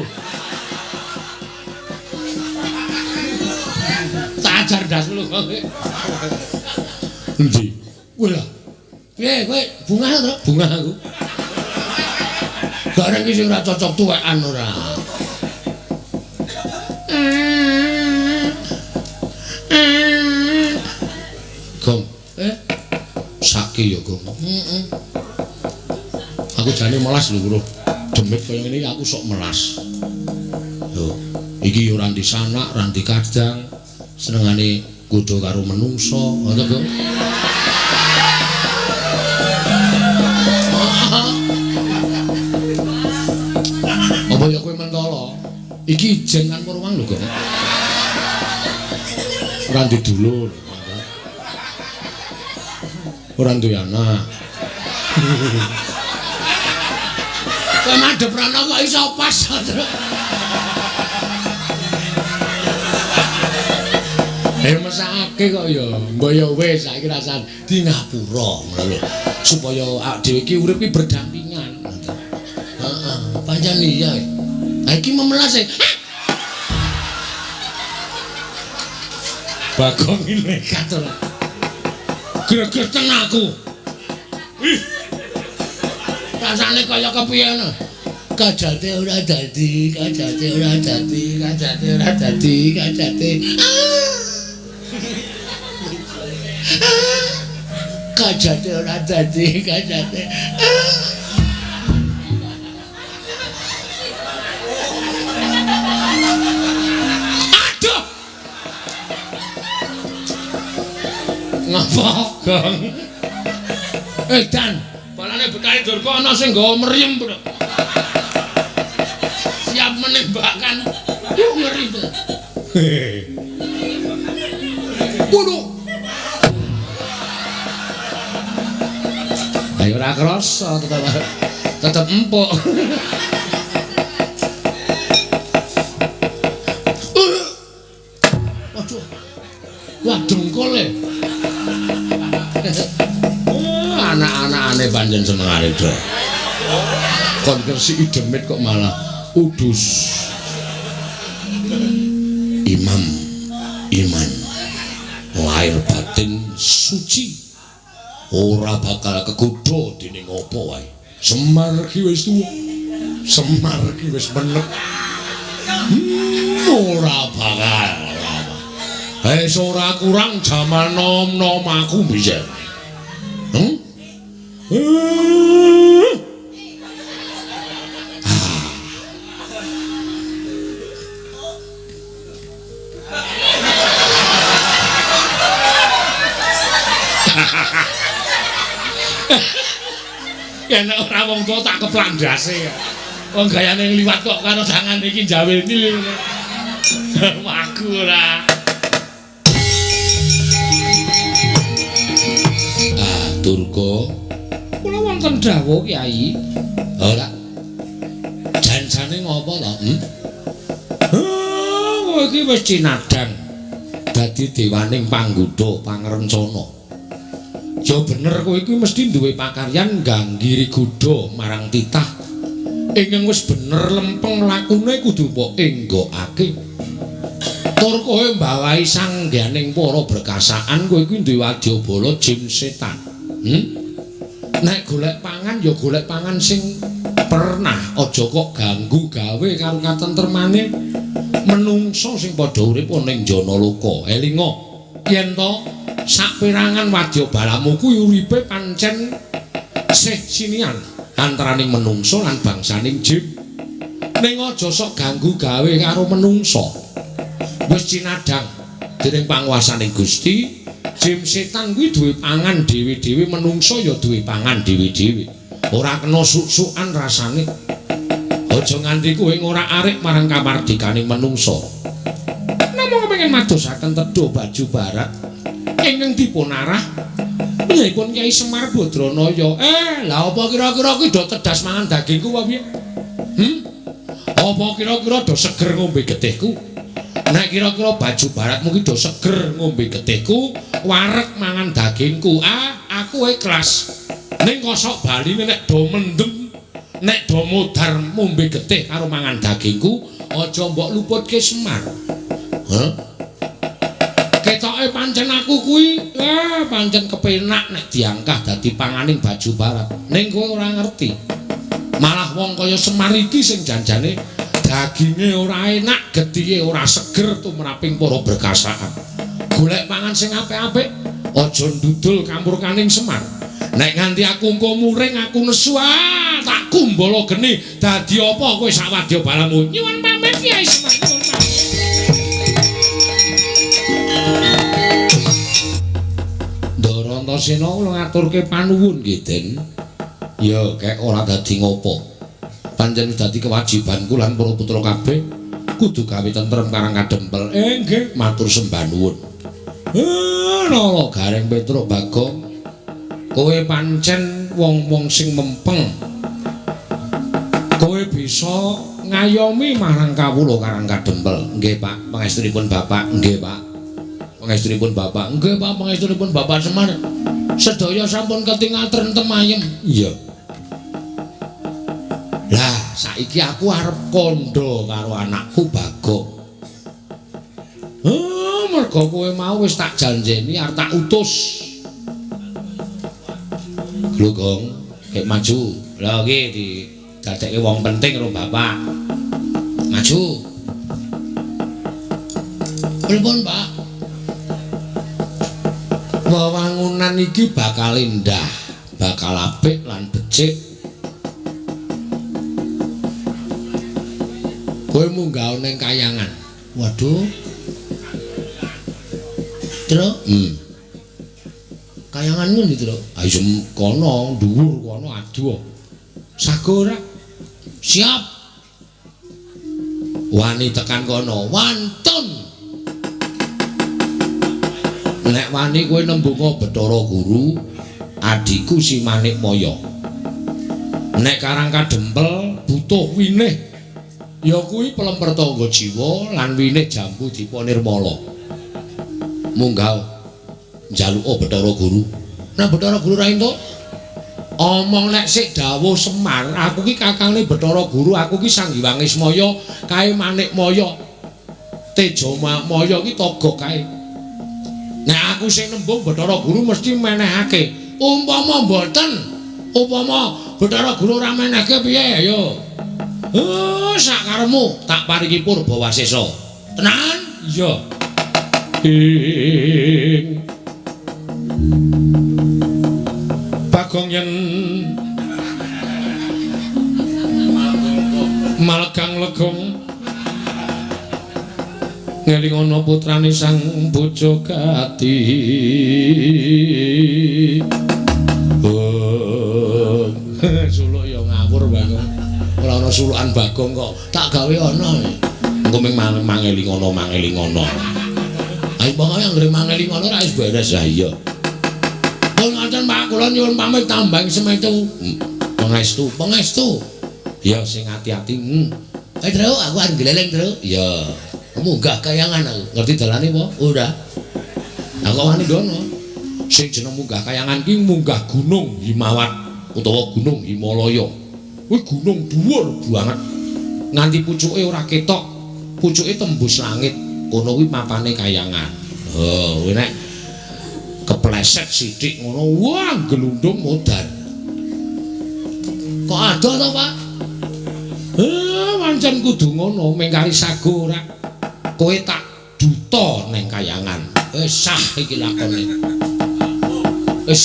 Ajar das lu kowe. Endi? Kowe lho. Piye kowe bungah to? Bungah aku. Bareng iki sing ora cocok tuwekan ora. Gong. Sake ya, Gong. Heeh. Aku jane melas lho, Bro. Demit kaya ngene aku sok melas. Lho, iki yo ora ndi sanak, ora ndi kadang. Senengane godho karo menungso, ngono Gong. Apa ya kowe mentolo? Iki ijen kan Purwang lho, Gong. Ora ndi dulur. Ora duwe anak. Kowe madhep rana kok iso pas. Mesake kok ya. Mbok ya wis saiki rasane di ngapura ngono lho. Supaya awake dhewe iki urip iki berdampingan. Heeh, pancen iya. Ha iki memelas e. Bagong iki nekat ora. Gregeten aku. Rasane kaya kepiye ngono. Kajate ora dadi, kajate ora dadi, kajate ora dadi, kajate. Kajate ora dadi, kajate. Apa, Gong? Dan balane bekale Durga ana sing nggawa mriyem, Bro. Siap menembakkan. Ngeri to. Waduh. Ayo ora krasa tetep empuk. Waduh. Wah dengkole. Anak-anakane pancen senengane, Dra. Kon kersi demit kok malah udus. Imam iman lahir batin suci ora bakal kegodha dening apa wae. Semar ki wis tuwa, Semar ki wis menep. Ora bakal. Wis ora kurang jaman nom-nom aku mbiyen. Yen ora wong tuwa tak keplandase ya. Wong gayane ngliwat kok karo tangan iki jawil iki. Aku ora. Durga, kula wonten dawuh Kyai. Ora. Jansane ngopo to? Kowe iki wis cinadang dadi dewaning panggoda pangrencana. Ya bener kowe iki mesti duwe pakaryan ganggiri godha marang titah. Ingkang wis bener lempeng lakune kudu mbok enggokake. Tur kowe mbawahi sangganing para berkasaan kowe iki duwe wadyabala jim setan. Nek golek pangan ya golek pangan sing pernah, aja kok ganggu gawe karo katentremane menungso sing padha urip ning jana loka. Elinga yen to saperangan wadyabalamu kuwi uripe pancen sih sinian antaraning menungso lan bangsaning jin. Ning aja sok ganggu gawe karo menungso. Wis cinadang dening panguwasaning Gusti, jin setan kuwi duwe pangan dhewe-dhewe, menungso ya duwe pangan dhewe-dhewe. Ora kena suk-sukan rasane. Aja nganti kowe ora arik marang kamardikaning menungso. Namung pengen madosaken tedha baju barat ingkang dipun arah menyahipun Kyai Semar Badranaya. Lah apa kira-kira kuwi do tedas mangan dagingku apa piye? Apa kira-kira do seger ngombe getihku? Nek kira-kira baju baratmu ki do seger ngombe getihku, wareg mangan dagingku. Aku ikhlas. Ning kosok bali nek do mendem, nek do modar ngombe getih karo mangan dagingku, aja mbok luputke Semar. Ketoke pancen aku kuwi pancen kepenak nek diangkah dadi panganing baju barat. Ning kowe ora ngerti. Malah wong kaya Semar iki sing janjane daginge ora enak, getihe ora seger tumraping para berkasaan. Golek pangan sing apik-apik, aja ndudul kampurkaning Semar. Nek nganti aku engko muring aku nesu tak kumbala geni dadi apa kowe sak wadyabalamu. Nyuwun pamit Kyai Semar. Nyuwun pamit. Antasena kula ngaturke panuwun nggih, Den. Ya kek ora dadi ngopo. Pancen dadi kewajibanku lan para putra kabeh kudu gawe tentrem karang kadempel. Nggih, matur sembah nuwun. Nala Gareng Petruk Bagong. Kowe pancen wong-wong sing mempeng. Kowe bisa ngayomi marang kawula karang kadempel. Nggih, Pak. Pangestunipun Bapak. Nggih, Pak. Pangestunipun Bapak. Nggih, Pak, pangestunipun Bapak Semar. Sedaya sampun ketingal trentem ayem. Iya. Lah, saiki aku arep kandha karo anakku Bagong. Mergo kowe mau wis tak janjeni arep tak utus. Lho, Gong, kek maju. Lah iki didadekke wong penting karo Bapak. Maju. Pripun, Pak? Wewangunan iki bakal indah, bakal apik lan becik. Kowe munggah ning kayangan. Waduh. Truk? Kayangan ngendi, Tru? Ayo kono dhuwur kono adu. Sago ora? Siap. Wani tekan kono, Wantun. nek wani kowe nembunga Bathara Guru, adikku si Manik Maya. Nek Karang Kadempel butuh winih, ya kuwi Pelemper Tangga Jiwa lan winih Jambu Dipa Nirmala. Munggah njaluka Bathara Guru. Nah Bathara Guru ra entuk. Omong nek sik dawuh Semar, aku ki kakangne Bathara Guru, aku ki Sanghyang Ismaya, kae Manik Maya. Teja Maya ki toga kae. Nek aku sing nembung Bathara Guru mesti menehake. Umpama mboten, umpama Bathara Guru ora menehke piye ayo. Sakaremu tak paringi Purbawasesa. Tenan? Iya. Ing Bagong yen Malgang Legong ngelingono putrane sang Bojogati. Suluk ya ngawur Bagong. Ora ana sulukan Bagong kok. Tak gawe ana. Engko ming mangelingono. Ayo pokoke anggere mangelingono ra wis beres ha iya. Pun ngoten Pak kula nyuwun pamit tambang semetu. Pangestu. Ya sing ati-ati. Tru, aku arep gleleng, Tru. Ya. Munggah kayangan aku. Ngerti dalane apa? Udah. Aku wani dono. Sing jeneng munggah kayangan ki munggah Gunung Himawat utawa Gunung Himalaya. Kuwi gunung dhuwur banget. Nganti pucuke ora ketok. Pucuke tembus langit. Kono kuwi mapane kayangan. Kuwi nek kepleset sithik ngono, wah gelundung modan. Kok ada to, Pak? Pancen kudu ngono, mengkari sago ora. Kowe tak duta ning kayangan. Sah iki lakone. Wis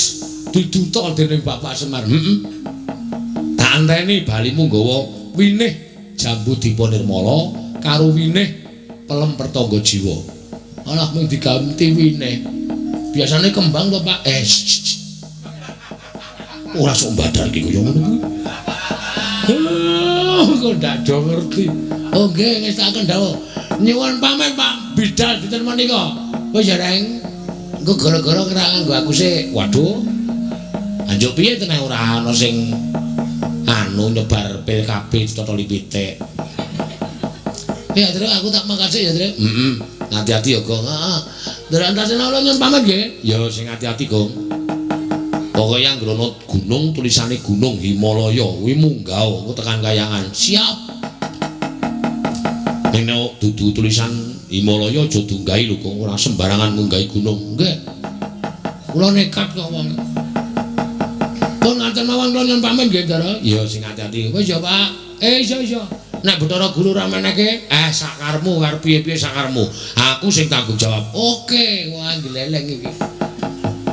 diduta dening Bapak Semar. Tak anteni balimu nggawa winih Jambu Dipa Nirmala karo winih Pelemper Tangga Jiwa. Alah mung diganti winih. Biasane kembang to, Pak. Ora sok badar iki kaya ngono kuwi. Kok ndak do ngerti. Oh nggih ngestaken dawuh. Nyuwun pamit Pak Bidal dinten menika. Wis ya Reng. Engko gara-gara kira nganggo aku sik. Waduh. Anjuk piye tenan ora ana sing nyebar PKB ditotoli pitik. Ya, Tru, aku tak makasih ya, Tru. Hati-hati ya, Gong. Heeh. Nderantasena kula nyuwun pamit nggih. Ya sing hati-hati, Gong. Pokoke anggrono gunung tulisane Gunung Himalaya, kuwi munggah engko tekan kayangan. Siap. Ning nek dudu tulisan Himalaya aja dunggahi lho, Gong. Ora sembarangan munggahi gunung. Nggih. Kula nekat kok wong. Pun ngaten mawon kula nyuwun pamit nggih, Ndara. Ya sing hati-hati. Wis ya, Pak. Iya. Nek Bathara Guru ra menehke, sakarmu karo piye-piye sakarmu. Aku sing tanggung jawab. Oke, wah gleleng iki.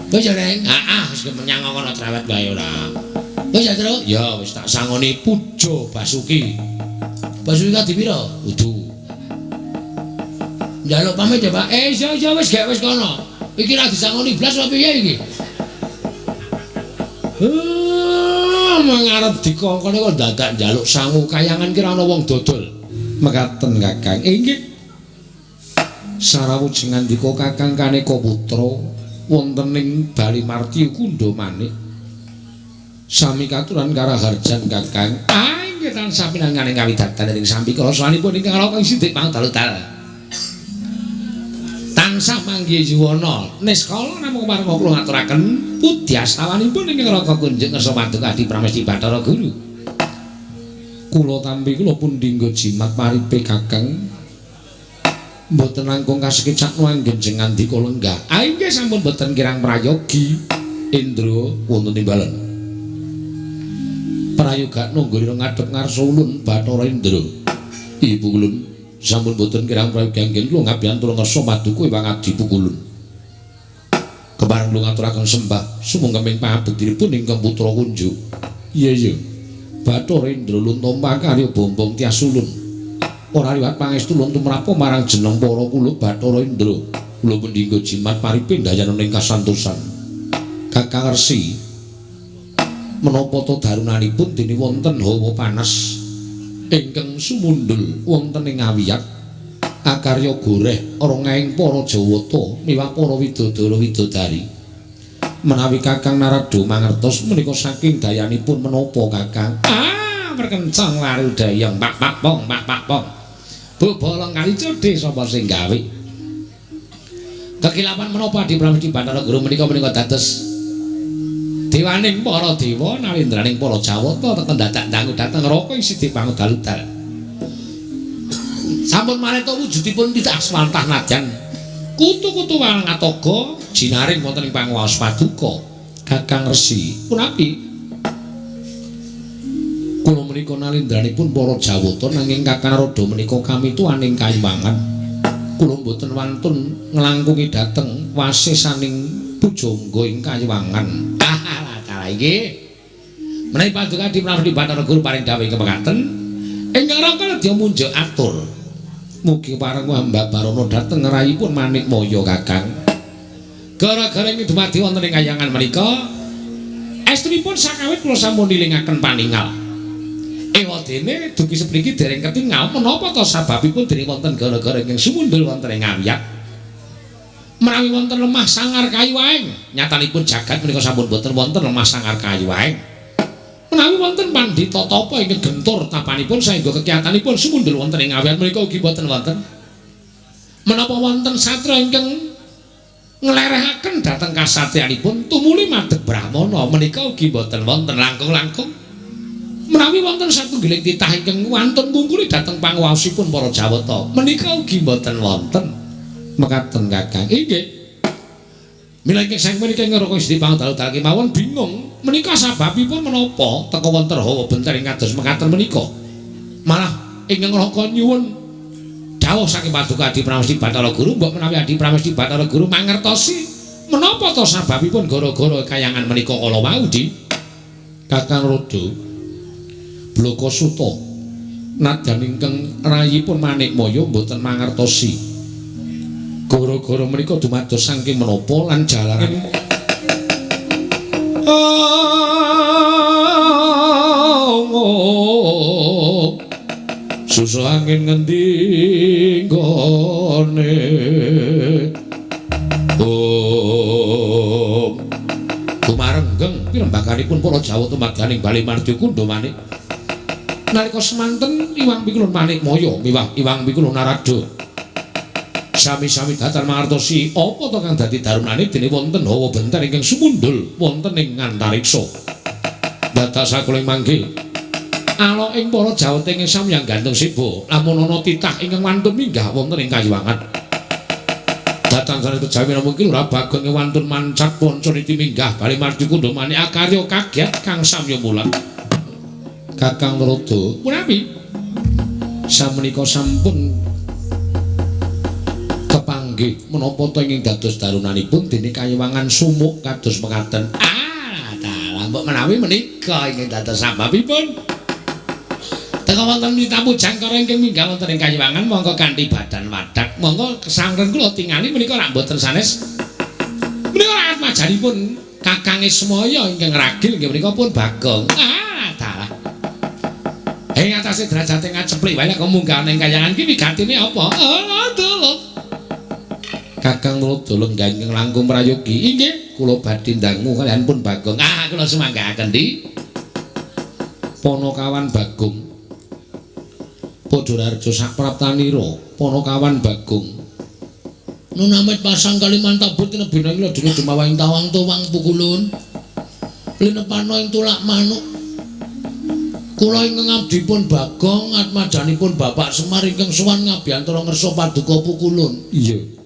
Wis ya, Reng. Wis menyang ngono cerewet wae ora. Wis ya, Tru. Ya wis tak sangoni Puja Basuki. Basuki kadi pira? Udu. Njaluk pamit ya, Pak. Iya wis gak wis kono. Iki ra disangoni blas apa piye iki? Mangarep dikongkone kok dadak njaluk sangu kayangan ki ora ana wong dodol. Mekaten Kakang. Inggih. Sarawujeng ngandika Kakang Kaneka Putra wonten ing Bali Marti Kundha Manik. Sami katuran karaharjan Kakang. Inggih tansah pinanganing kawidatan ing sampi kala sawanipun ingkang Kakang sithik pangdal-dal. Tansah manggih juwana niskala namung parenga kula ngaturaken pudyastawanipun ingkang Raka Kunjung ngersa paduka Adi Pramesti Bathara Guru. Kula tampi kula pun dinggo jimat paripe Kakang. Mboten langkung kasekicak nuanggen jengan dika lenggah. Inggih sampun mboten kirang prayogi Indra wonten timbalan. Prayoga nunggulira ngadhep ngarsa ulun Bathara Indra. Ibu ulun sampun boten kirang prayogi anggen kula ngabiyantura ngersa paduka Iwang Adi Pukulun. Kepareng kula ngaturaken sembah sumangga pangabektinipun ingkang putra kunjuk. Iya. Bathara Indra lun tampa karya bombong tias ulun. Ora liwat pangestu lun tumrap marang jeneng para kula Bathara Indra. Kula pun dinggo jimat paripe ndayan ing kasantosan. Kakang Resi menapa to darunanipun dene wonten hawa panas ingkang sumundul wonten ing Ngawiyat akarya goreh rongahing para Jawata miwah para widodara widodari menawi Kakang Narada mangertos menika saking dayanipun menapa Kakang perkencang laru dayang pak pong bobolong kali codhe sapa sing gawe kekilapan menapa di Pramesti Bathara Guru menika dados dewaning para dewa nalindraning para Jawata teken dadak dangu dhateng neraka ing sidi pangudal-udal sampun maneta wujudipun tidak swantah nadyan kutu-kutu walangatoga jinaring wonten ing panguwas paduka Kakang Resi punapi kula menika nalindranipun para Jawata nanging Kakang Narada menika kamituaning kayuwangan kula mboten wantun nglangkungi dhateng wasisaning pujangga ing kayuwangan iki menawi paduka di Pramesti Bathara Guru paring dawuh kemekaten ingkang rangka nedya munjuk atur mugi pareng Mbak Barono dhateng rayipun Manikmaya Kakang gara-gara ing dumadi wonten ing kayangan menika estunipun sakawit kula sampun nilingaken paningal ewadene dugi sepriki dereng ketingal menapa to sababipun dene wonten gara-gara ingkang sumundul wonten ing Ngawiyat menawi wonten lemah sangar kayu waing nyatanipun jagat menika sampun boten wonten lemah sangar kayu waing menawi wonten pandhita tapa ingkang gentur tapanipun saengga kekiyatanipun sumundul wonten ing Ngawiyat menika ugi boten wonten menapa wonten satra ingkang nglerehaken dhateng kasatriyanipun tumuli madheg Brahmana menika ugi boten wonten langkung-langkung menawi wonten satunggiling titah ingkang wantun ngungkuli dhateng panguwasipun para Jawata menika ugi boten wonten mekaten Kakang inggih mila ingkang sang menika ngroko Gusti pangudal-udal kemawon bingung menika sababipun menapa teka wonten hawa benter ing kados mekaten menika malah ingkang ngroko nyuwun dawuh saking paduka Adi Pramesti Bathara Guru mbok menawi Adi Pramesti Bathara Guru mangertosi menapa to sababipun gara-gara kayangan menika kala wau di Kakang Rada Blokasuta nadyan ingkang rayipun Manikmaya mboten mangertosi gara-gara menika dumados saking menapa lan jalaran susah angin ngendi nggone kumarenggeng pirembaganipun para Jawata madyaning Bali Mardi Kundha Manik nalika semanten Iwang Pikulun Manikmaya miwah Iwang Pikulun Narada sami-sami datar mangertosi apa to kang dadi darunane dene wonten hawa benter ingkang sumundul wonten ing antariksa dados sakuling mangke ala ing para Jawata ing samyang ganteng sibo lamun ana titah ingkang wantun minggah wonten ing kayuwangan datan sanes kejawi mungkin ora bagong wantun mancat ponco niti minggah Bali Mardi Kundha Manik akarya kaget kang samya mulat Kakang Rada punapi samenika sampun kepanggih menapa to ingkang dados darunanipun dene kayuwangan sumuk kados mekaten dalah mbok menawi menika ingkang dados sababipun teka wonten mitamu jangkara ingkang minggah wonten ing kayuwangan monggo kanthi badan wadak monggo kesangren kula tingali menika rak mboten sanes menika rakyat majanipun Kakang Ismaya ingkang ragil nggih menika pun Bagong dalah ing atase derajate ngaceplik wae kok munggah ning kayangan ki wigatine apa dalah Kakang Rada lenggah ingkang langkung prayogi inggih kula badhe ndangmu kaliyan pun Bagong kula sumanggahaken di Panakawan Bagong Padha Raja sapraptanira Panakawan Bagong Nunamit pasang Kalimantabut tinebina ing ladene dumawahing tawang tuwang pukulun linepano ing tulak manuk kula ingkang abdipun Bagong atmajanipun Bapak Semar ingkang sowan ngabiyantara ngersa paduka pukulun iya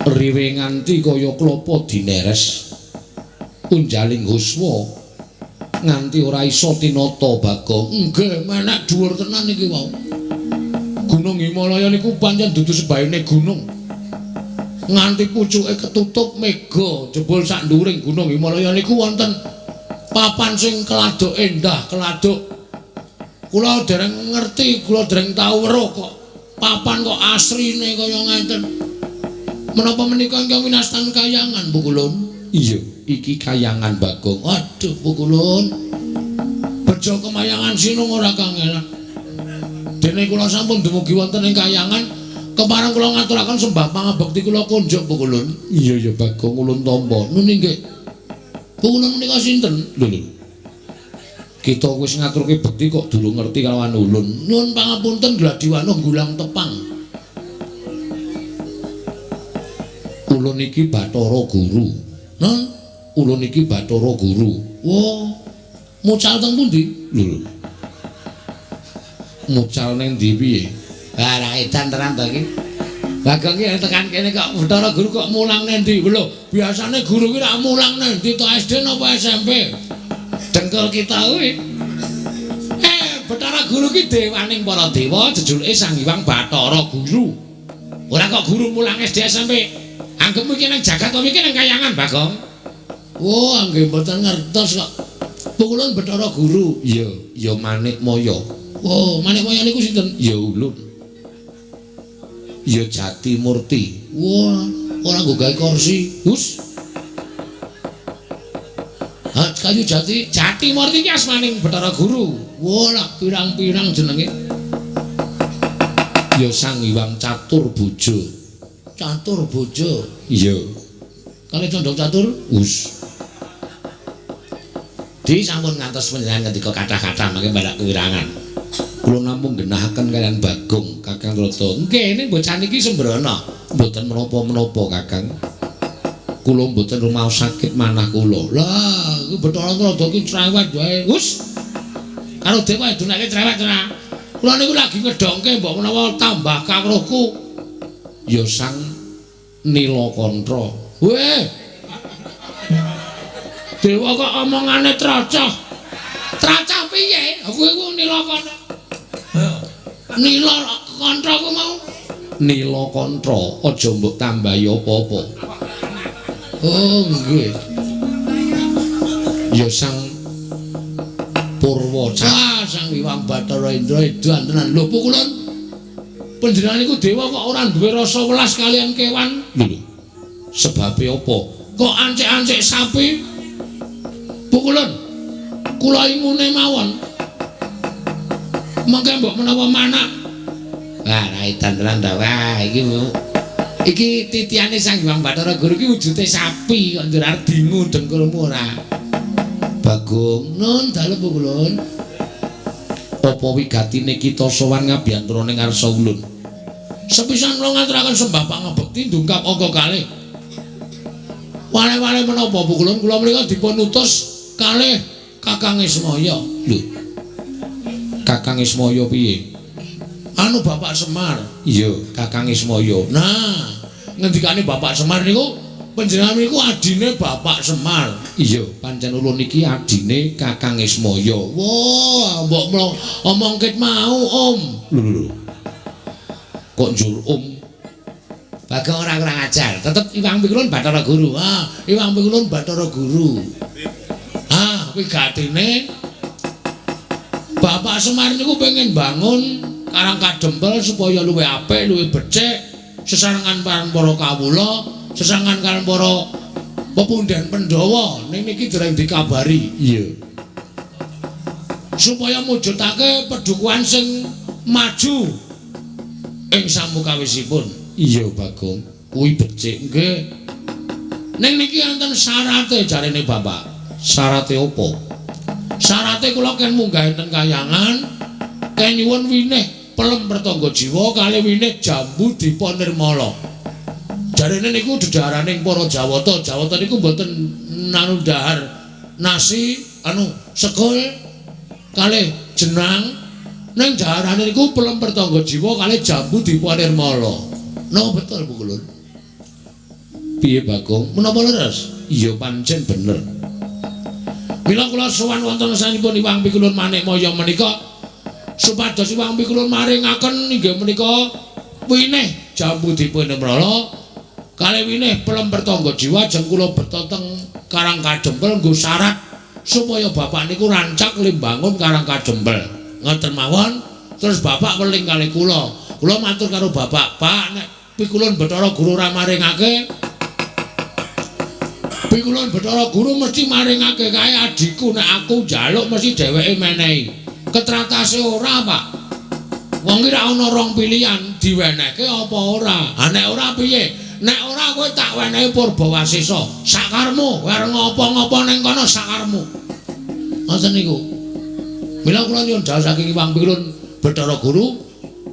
riwe nganti kaya klapa dineres unjaling huswa nganti ora iso tinata Bagong nggih menek dhuwur tenan iki wau Gunung Himalaya niku pancen dudu sebaene gunung nganti pucuke ketutup mega jebul sak nduring Gunung Himalaya niku wonten papan sing keladuk endah keladuk kula dereng ngerti kula dereng tau weruh kok papan kok asrine kaya ngeten Menapa menika ingkang winastan kayangan Bu Kulun? Iya, iki kayangan Bagong. Waduh Bu Kulun. Bejo kemayangan sinung ora kangelan. Dene kula sampun dumugi wonten ing kayangan, kepareng kula ngaturaken sembah pangabekti kula kunjuk Bu Kulun. Iya ya Bagong ulun tampa. Nun nggih. Bu Kulun menika sinten? Lho. Kita wis ngaturke bekti kok durung ngerti kalawan ulun. Nyuwun pangapunten Gladiwana Gulang Tepang. Ulun iki Bathara Guru. Non, ulun iki Bathara Guru. Wah, mucal teng pundi? Lho. Mucal ning ndi piye? Ah, ra edan tenan to iki. Bagong iki tekan kene kok Bathara Guru kok mulang nang ndi? Lho, biasane guru ki ra mulang nang ndi to SD napa SMP? Dengkul kita kuwi. Bathara Guru ki dewaning para dewa, jejuluke Sang Hyang Bathara Guru. Ora kok guru mulang SD SMP. Anggepmu iki nang jagat apa iki nang kayangan, Bagong? Oh, anggih mboten ngertos kok. Pukulun Bathara Guru. Iya, ya Manikmaya. Oh, Manikmaya niku sinten? Ya ulun. Ya Jati Murti. Wah, ora nggo gawe kursi. Hus. Kayu Jati, Jati Murti iki asmaning Bathara Guru. Wah, lah pirang-pirang jenenge. Ya Sang Hyang Catur Bojo. Catur Bojo. Iya. Kali condong catur? Hus. Di sampun ngantos panjenengan ngendika kathah-kathah mangke barak kewirangan. Kula namung genahaken kalian Bagong Kakang Rata. Nggih, ini bocah niki sembrono. Mboten menapa-menapa Kakang. Kula mboten rumaos sakit manah kula. Lah, iki Bathara Rata iki cerewet wae. Hus. Karo dewa dunake cerewet ora. Kula niku lagi ngedongke mbok menawa tambah kawruhku. Ya Sang Nilakantra. Weh. Dewa kok omongane tracah. Tracah piye? Kowe ku Nilakantra. Nilakantra ku mau Nilakantra, aja mbok tambahi apa-apa. Oh, nggih. Ya Sang Purwaca. Wah, Sang Hyang Bathara Indra edan tenan. Lho, Pukulun. Panjenengan niku dewa kok ora duwe rasa welas kalian kewan? Lho. Sebabe apa? Kok ancik-ancik sapi? Pukulun. Kula ingune mawon. Mangke mbok menawa manak. Wah, ra edan tenan ta. Wah, iki titiane Sang Hyang Bathara Guru iki wujude sapi kok ndur arep dingu dengkulmu ora. Bagong, nun dalem Pukulun. Apa wigatine kita sowan ngabiyantara ning ngarsa ulun? Sepisan kula ngaturaken sembah pangabekti ndungkap angka kalih. Wale-wale menapa Pukulun kula menika dipun utus kalih Kakang Ismaya. Lho. Kakang Ismaya piye? Anu Bapak Semar. Iya, Kakang Ismaya. Nah, ngendikane Bapak Semar niku panjenengan niku adine Bapak Semar. Iya, pancen ulun iki adine Kakang Ismaya. Wah, mbok omong ket mau, Om. Lho. Kok njur Om? Bagong ora kurang ajar. Tetep Hyang Pikulun Bathara Guru. Ah, Hyang Pikulun Bathara Guru. Ah, kuwi gatine Bapak Semar niku pengen bangun Karang Kadempel supaya luwih apik, luwih becik, sesarengan para kawula, sesarengan kalian para pepundhen Pandhawa. Ning niki dereng dikabari. Iya. Supaya mujudake pedukuhan sing maju ing samukawisipun. Iya, Bagong. Kuwi becik nggih. Ning niki wonten syarate jarene Bapak. Syarate apa? Syarate kula ken munggah enten kayangan, ken nyuwun winih pelem pertangga jiwa kalih winih jambu dipa nirmala. Jarene niku dedaharaning para Jawata. Jawata niku mboten nanu dahar nasi sekul kalih jenang. Ning daharane niku pelem pertangga jiwa kalih jambu dipa nirmala. No betul Pukulun. Piye Bagong? Menapa leres? Iya pancen bener. Mila kula sowan wonten sanesipun Hyang Pikulun Manikmaya menika supados Hyang Pikulun maringaken inggih menika winih jambu dipun nirmala kalih winih pelem pertangga jiwa jeng kula beto teng Karang Kadempel nggo syarat supaya bapak niku rancak limbangun Karang Kadempel. Ngoten mawon terus bapak weling kalih kula. Kula matur karo bapak, Pak nek pikulun Bathara Guru ora maringake. Pikulun Bathara Guru mesti maringake kae adikku nek aku njaluk mesti dheweke menehi. Ketratase ora, Pak. Wong iki ra ana rong pilihan, diwenehke apa ora. Ha nek ora piye? Nek ora kowe tak wenehi Purbawasesa. Sakarmu, arep ngopo-ngopo ning kono sakarmu. Ngoten niku. Mila kula nyuwun dawuh saking Iwang Pikulun Bathara Guru,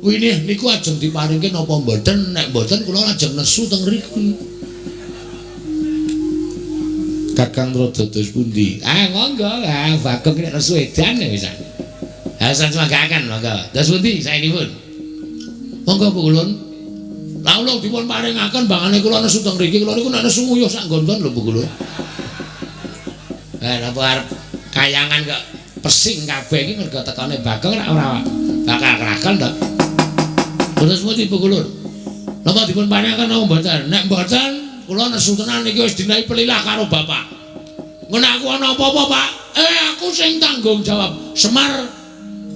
winih niku ajeng diparingke napa mboten? Nek mboten kula lajeng nesu teng mriki. Kakang rada dos pundi? Monggo, Bagong nek nesu edan wis. Hasan semagakan monggo. Dos pundi saenipun? Monggo Pikulun. Laulung dipun paringaken bangane kula nesu teng mriki, kula niku nek nesu nguyuh sak nggonton lho Pikulun. Napa arep kayangan kok pesing kabeh iki mergo tekane Bagong ora bakal krakel to. Terus pundi Pikulun? Napa dipun paringaken napa mboten? Nek mboten kula nesu tenan iki wis dinahi pelilah karo bapak. Ngono aku ana apa-apa, Pak? Aku sing tanggung jawab. Semar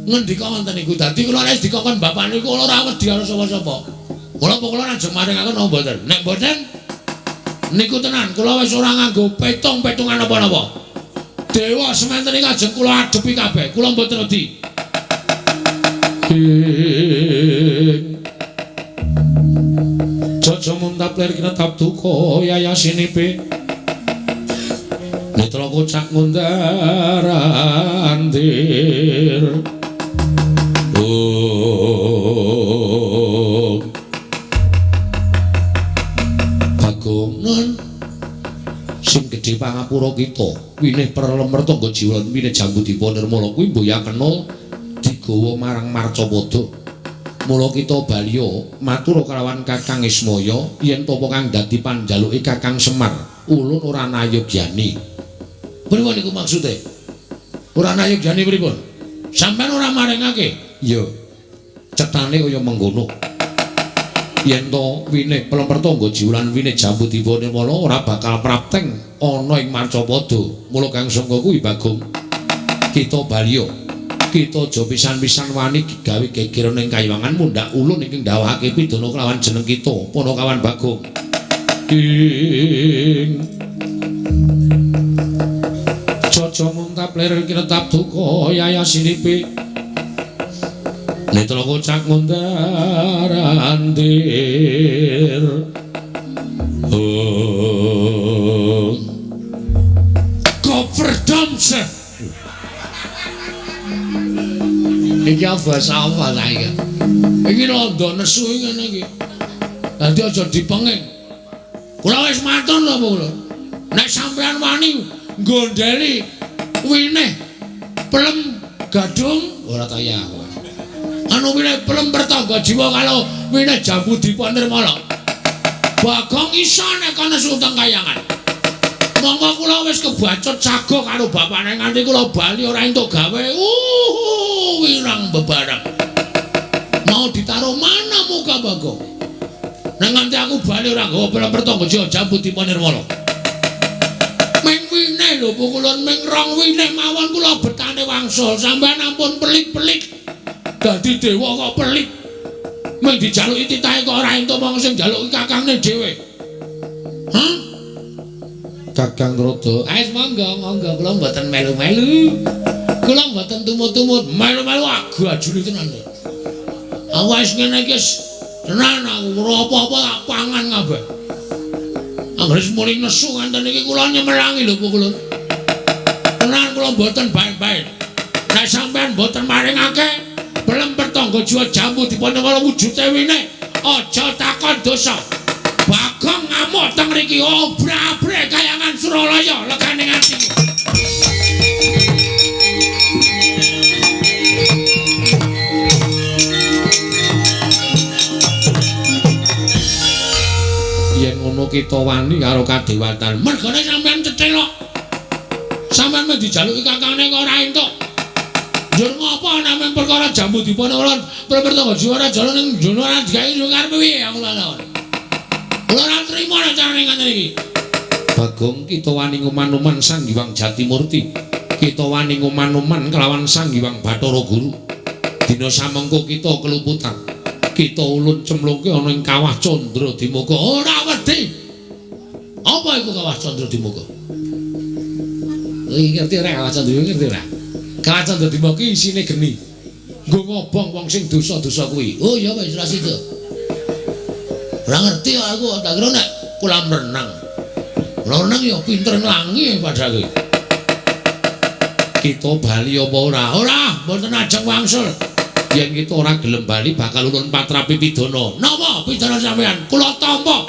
ngendika wonten niku dadi kula nek dikongkon bapak niku kula ora wedi karo sapa-sapa. Kula kula ajeng maringaken napa mboten? Nek mboten niku tenan kula wis ora nganggo petung-petungan apa-apa. Dewa semanten iki ajeng kula adepi kabeh. Kula mboten wedi. Jojo muntap ler kena tap duka yayasinipe. Netra kocak ngundarandir. Bagong nun sing gedhe pangapura kita winih perlemer tangga jiwa winih Jambudipun Nirmala kuwi mboya kena digawa marang Marcapada. Mula kita balya matur kelawan Kakang Ismaya yen tapa kang dadi panjaluke Kakang Semar ulun ora nayogyani. Pripun niku maksude? Ora nayogyani pripun? Sampeyan ora maringake? Ya. Cetane kaya mengkono. Yen to winih pelemper tangga jiwlan winih Jambudipun Nirmala ora bakal prapteng ana ing Marcapada. Mula Kang Sangga kuwi Bagong. Kita balya kita aja pisan-pisan wani gawe geger ning kayiwangan mundhak ulun iki ndawahake pidana kelawan jeneng kita Panakawan Bagong. Jojo muntap ler kinetap duka yayasinipe. Netra kocak ngundarandir. Koperdamse. Iki basa apa saiki? Iki rada nesu ngene iki. Dadi aja dipenging. Kula wis matur lho kula. Nek sampean wani nggondheli winih pelem gadung ora ta ya. Anu winih pelem pertangga jiwa kalau winih Jambudipun Nirmala. Bagong iso nek ana sultan kayangan. Monggo kula wis kebacut sago karo bapane nganti kula bali ora entuk gawe. Wirang bebarang. Mau ditaruh mana muka Bagong? Nek nganti aku bali ora gawa pelem pertangga jiwa Jambudipun Nirmala. Ming winih lho Pukulun ming rong winih mawon kula betane wangsul. Sampeyan ampun pelit-pelit. Dadi dewa kok pelit. Ming dijaluki titahe kok ora entuk wong sing njaluki kakangne dhewe. Hah? Kakang Rada, monggo kula mboten melu-melu. Kula mboten tumut-tumut, melu-melu agajune tenan. Awas ngene iki tenan aku ora apa-apa tak pangan kabeh. Anggere muni nesu nganten iki kula nyemerangi lho Pukulun. Tenan kula mboten baik-baik. Nek sampean mboten maringake pelem pertangga jiwa Jambudipun Nirmala wujude winih, aja takon dosa. Bagong ngamuk teng mriki obra-abre kayangan Suralaya legane ati. Yen ngono kita wani karo kadewatan. Mergane sampean cecelok. Sampean mung dijaluki kakangne kok ora entuk. Njur ngopo namung perkara Jambudipun Nirmala pertangga jiwa ora jalan ning jono ora digawe karepe piye aku lawan. Kula ora trima nek carane ngoten iki. Bagong kita wani nguman-uman Sang Hyang Jatimurti. Kita wani nguman-uman kelawan Sang Hyang Bathara Guru. Dina samengko kita keluputan. kita ulun cemplungke ana ing kawah Candra Dimaka. Ora wedi. Apa iku kawah Candra Dimaka? Ngerti ora kawah Candra Dimaka ngerti ora? Kawah Candra Dimaka isine geni. Nggo ngobong wong sing dosa-dosa kuwi. Oh ya wis ra sida. Ora ngerti aku tak kira nek kolam renang. Kolam renang ya pinter nglangi padake. Kita bali apa ora? Ora, mboten ajeng wangsul. Yen kita ora gelem bali bakal ulun patrapi pidana. Napa pidana sampean? Kula tampa.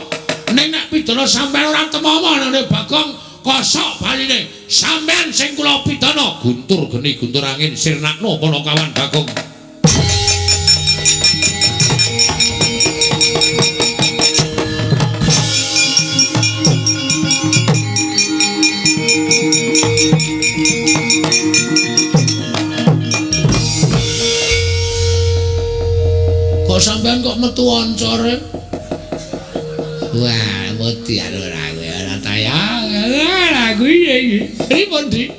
Ning nek pidana sampean ora temama nang Bagong kosok baline. Sampean sing kula pidana. Guntur geni guntur angin sirnakno Panakawan Bagong. Kok sampean kok metu oncore? Wah, mesti ora kowe ora tayang. Lah kuwi pripun, Dik?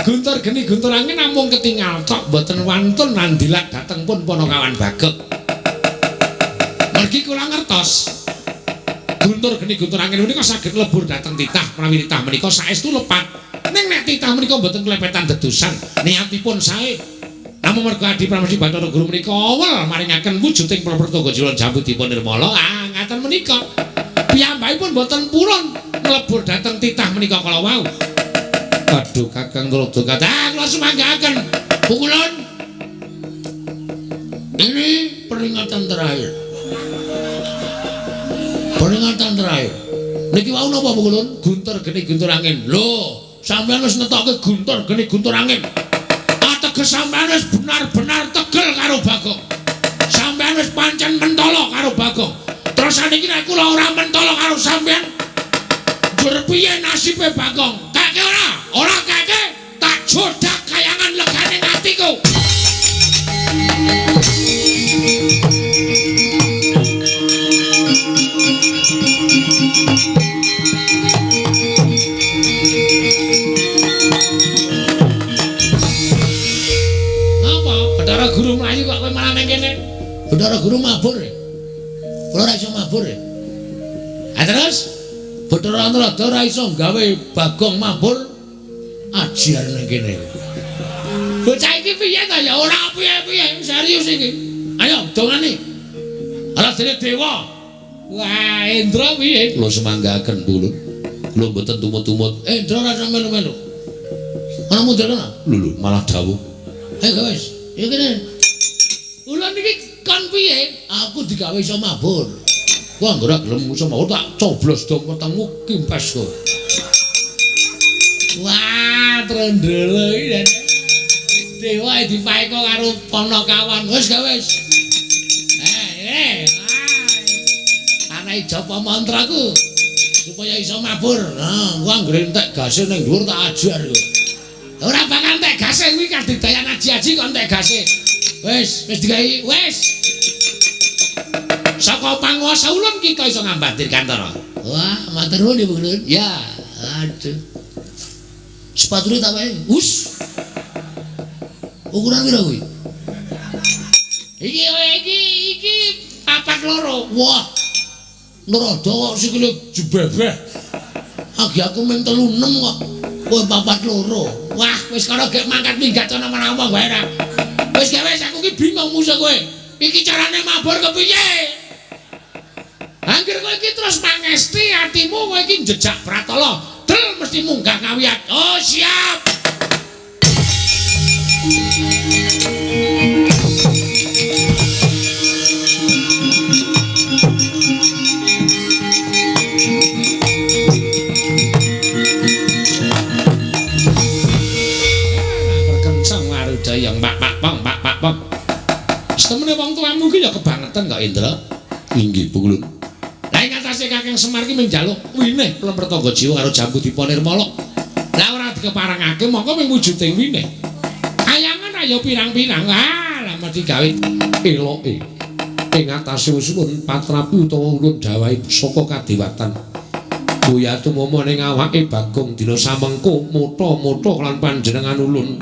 Guntur geni guntur angin namung ketingal tok mboten wantun nandilat dhateng pun Panakawan Bagong. Mergi kula ngertos. Guntur geni guntur angin menika saged lebur dhateng titah menawi titah menika saestu lepat. Ning nek titah menika mboten klepetan dedosan, niatipun sae. Namung merga Adi Pramesti Bathara Guru menika awal maringaken wujuding Prapertoga Jiwan Jambudipun Nirmala. Ngaten menika. Piyambakipun boten purun mlebur dhateng titah menika kala wau. Aduh Kakang Rada kathah kula sumanggaken. Pukulun. Ini peringatan terakhir. Peringatan terakhir. Niki wau napa Pukulun? Guntur geni guntur angin. Lho, sampeyan wis netokke guntur geni guntur angin. Ateges sampeyan wis benar-benar tegel karo Bagong. Sampeyan wis pancen mentala karo Bagong. Terus saniki nek kula ora mentala karo sampeyan, jur piye nasibe Bagong? Kake ora? Ora kake tak jodak kayangan legane atiku. Guru Melayu kok kowe malah nang kene. Bathara Guru mabur. Kula ora iso mabur. Terus Bathara Antarada ora iso gawe Bagong mabur ajar nang kene. Bocah iki piye ta ya ora piye-piye, serius iki. Ayo dongane. Ala dene dewa. Wah, Indra piye? Kula semanggaken Bulun. Kula mboten tumut-tumut. Indra ora melu-melu. Ana mundur kana? Lho malah dawuh. Guys. Ya kene. Ulan iki kan piye? Aku digawe iso mabur. Wah, ora gelem iso mabur tak coblos dong wetengmu kimpes kok. Wah, trendele iki. Dewa dipaeka karo Panakawan. Wis ga wis. Anae japa mantraku supaya iso mabur. Nah, gua ngrentek gase ning dhuwur tak ajar kok. Ora bakal entek gase kuwi kadidayan aji-aji kok entek gase. Wis digawe, wis. Saka panguwasa ulun kita iso ngambatir kantara. Wah, matur nuwun Ibu Gulun. Ya, aduh. Sepatune tak wae. Us. Ukuran piro kuwi? Iki papat loro. Wah. Nerada kok sikile jebebeh. Agi aku mung 36 kok. Kowe papat loro. Wah, wis karo gek mangkat minggat ana menapa wae ra. Wis aku ki bingung musuh kowe. Iki carane mabur kepiye? Angger kowe iki terus mangesti atimu kowe iki njejak pratala. Del mesti munggah ngawiyat. Oh, siap. Yang pak pong. Setemene wong tuamu ki ya kebangetan kok Indra. Inggih, Bu Kulun. Lah ing atase Kakang Semar ki mung njaluk winih Plempertoga Jiwa karo Jambudipun Nirmala. Lah ora dikeparengake mongko mung wujuding winih. Kayangan ayo pirang-pirang. Lah mesti gawe eloke. Ing atase usulun patrapi utawa ulun dawahi saka kadewatan. Boya tumomo ning awake Bagong dina samengko mutha-mutha lan panjenengan ulun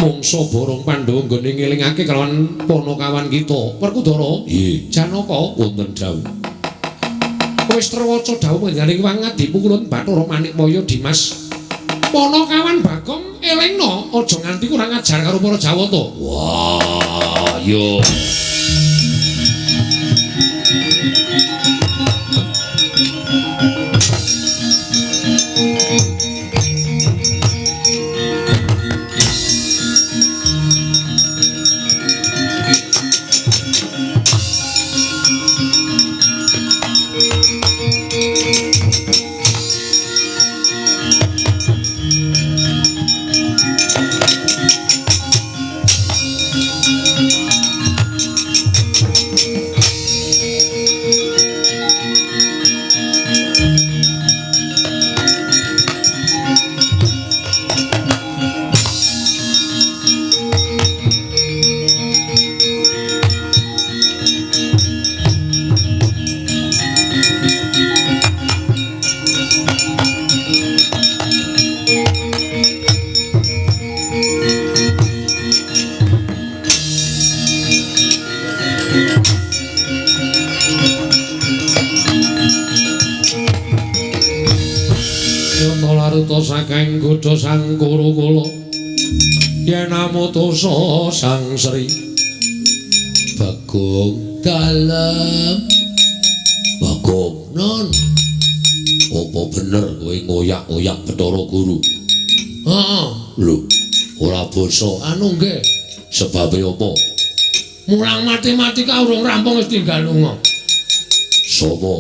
mungsa Borong Pandhawa nggone ngelingake kelawan Panakawan kita. Werkudara, nggih, Janaka wonten dawuh. Wis trewaca dawuh panjenengan wangadi pukulun Bathara Manikmaya Dimas. Panakawan Bagong elingna aja nganti kurang ajar karo para Jawata. Wah, yo. Saking godha sang Kurukula yen namutasa sang Sri Bagong dalem Bagong non apa bener kowe ngoyak-oyak Bathara Guru? Heeh. Lho, ora basa anu nggih. Sebabe apa? Mulang matematika urung rampung wis tinggal lunga. Sapa?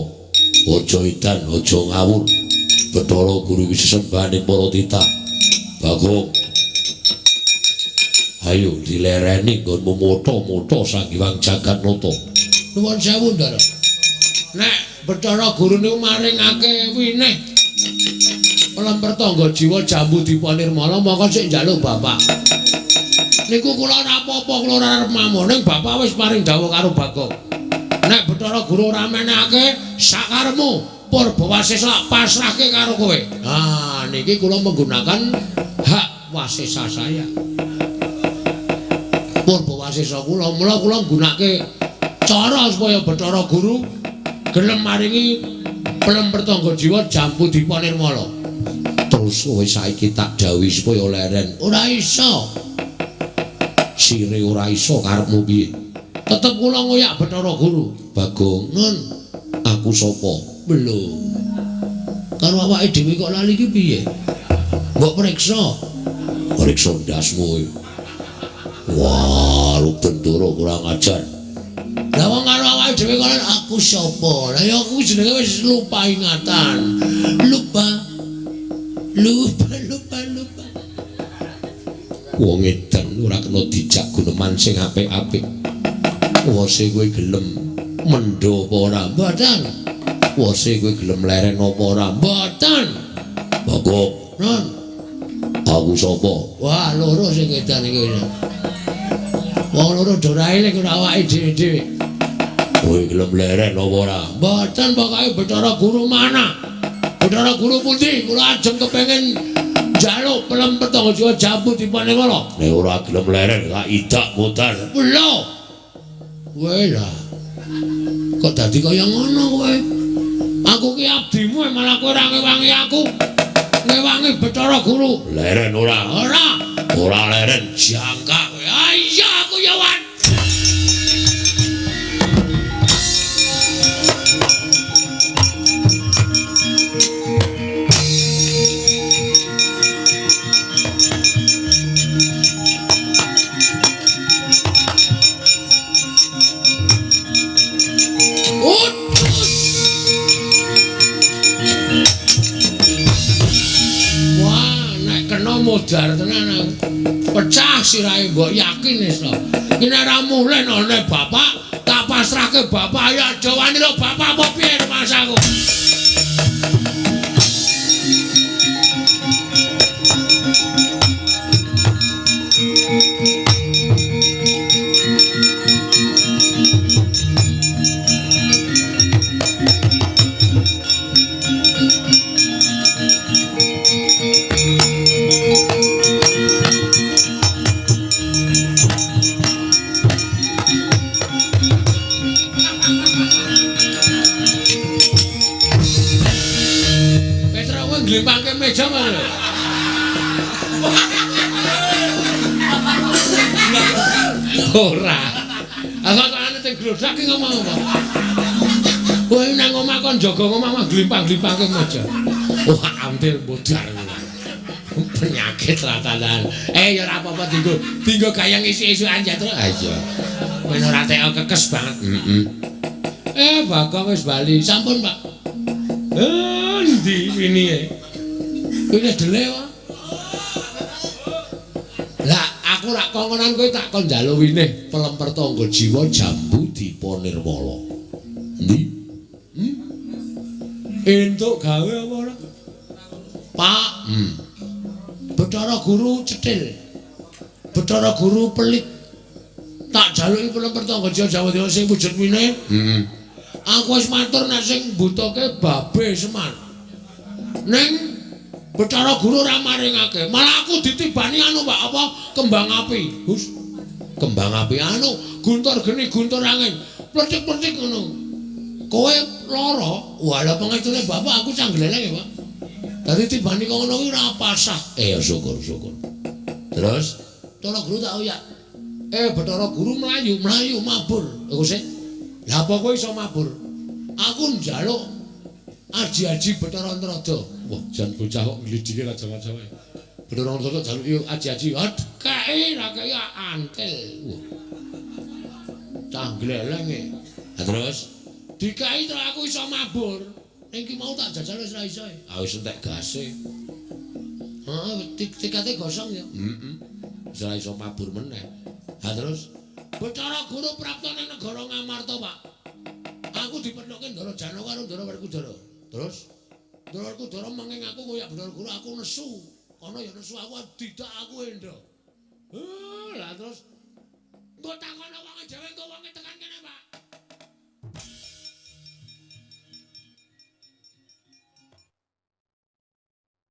Aja edan, aja ngawur. Bathara Guru wis sesembahane para titah. Bagong. Ayo dilereni nggonmu moto-moto sang Hyang Jagatnata. Nuwun sewu, Ndara. Nek Bathara Guru niku maringake winih lemper tangga jiwa jambu dipanirmala mongko sik njaluk Bapak. Niku kula ora apa-apa kula ora arep mamuning Bapak wis maring dawuh karo Bagong. Nek Bathara Guru ora menehake sakarepmu Purbawasesa pasrahke karo kowe. Nah, niki kula menggunakan hak wasesa saya. Purbawasesa kula mula kula nggunakake cara supaya Bathara Guru gelem maringi pelemper tangga jiwa jambu dipanirmala. Terus kowe saiki tak dawuhi supaya leren. Ora iso. Sire ora iso karepmu piye? Tetep kula ngoyak Bathara Guru. Bagong, Nun, aku sapa? Belum. Karo awake dhewe kok lali iki piye? Mbok priksa. Priksa ndasmu. Wah, lu Bendara kurang ajar. Lah wong karo awake dhewe kok aku sapa? Lah ya aku jenenge wis lupa ingatan. Lupa. Wong edan ora kena dijak guneman sing apik-apik. Wose kowe gelem mendho apa ora? Mboten. Wose kowe gelem leren apa ora? Mboten. Bagong, Nun. Aku sapa? Wah, loro sing edan iki. Wong loro do ra eling ora awake dhewe-dhewe. Kowe gelem leren apa ora? Mboten, pokoke Bathara Guru mana? Bathara Guru pundi? Kula ajeng kepengin njaluk pelemper tangga jiwa jambu dipanirmala. Nek ora gelem leren gak idak mutar. Lho. Kowe lah. Kok dadi kaya ngono kowe? Aku ki abdimu malah kowe ora ngewangi aku. Ngewangi Bathara Guru. Leren ora? Ora leren jangka kowe. Ayo aku ya wan. Modar tenan pecah sirahe mbok yakin iso. Iki nek ra mulih nek bapak tak pasrahke bapak ya aja wani lho bapak apa piye Mas aku. Ora. Aku kan ning glodak ki ngomong apa? Kowe nang omah kon jaga omah mah glimpang-glimpangke aja. Wah, amtir bodar. Penyakit ratanan. Ya ora apa-apa dinggo gayang isi-isian jatuh aja. Ben ora teko kekes banget. Bagong wis bali. Sampun, Pak. Endi winine? Kuwi dele wae. Lah aku rak kongonan kowe tak kon njaluk winih pelemper tangga jiwa jambu dipa nirmala. Endi? Entuk gawe apa ora? Pak. Bathara Guru cetil. Bathara Guru pelit. Tak jaluki pelemper tangga jiwa jambu sing wujud winih. Aku wis matur nek sing mbutuhke Babe Semar. Ning Bathara Guru ora maringake, malah aku ditibani anu Pak, apa kembang api. Hus. Kembang api anu, guntur geni, guntur angin. Pletik-pletik ngono. Kowe lara, walah pengecune bapak aku canggleleng ya, Pak. Dadi tibani kok ngono kuwi ora pasah. Ya syukur-syukur. Terus Bathara Guru tak uyak. Bathara Guru mlayu mabur. Iku sik. Lah apa kowe iso mabur? Aku njaluk aji-aji Bathara Antarada. Wah, jan bocah kok nglidike ra jaman-jaman. Bathara Antarada jaluk yo aji-aji. Kae ra kaya antel. Wah. Canggleleng e. Terus dikai to aku iso mabur. Ning ki mau tak jajal wis ra iso. Wis entek gase. Heeh, tikate gosong ya. Wis ra iso mabur meneh. Terus Bathara Guru prapta nang negara Ngamarta, Pak. Aku dipethuke Ndara Jana karo Ndara Werkudara. Terus Ndara Werkudara menging aku koyak Bathara Guru aku nesu. Kono ya nesu aku didak aku endo. Lah terus mbok takono wong dhewe engko wong tekan kene, Pak.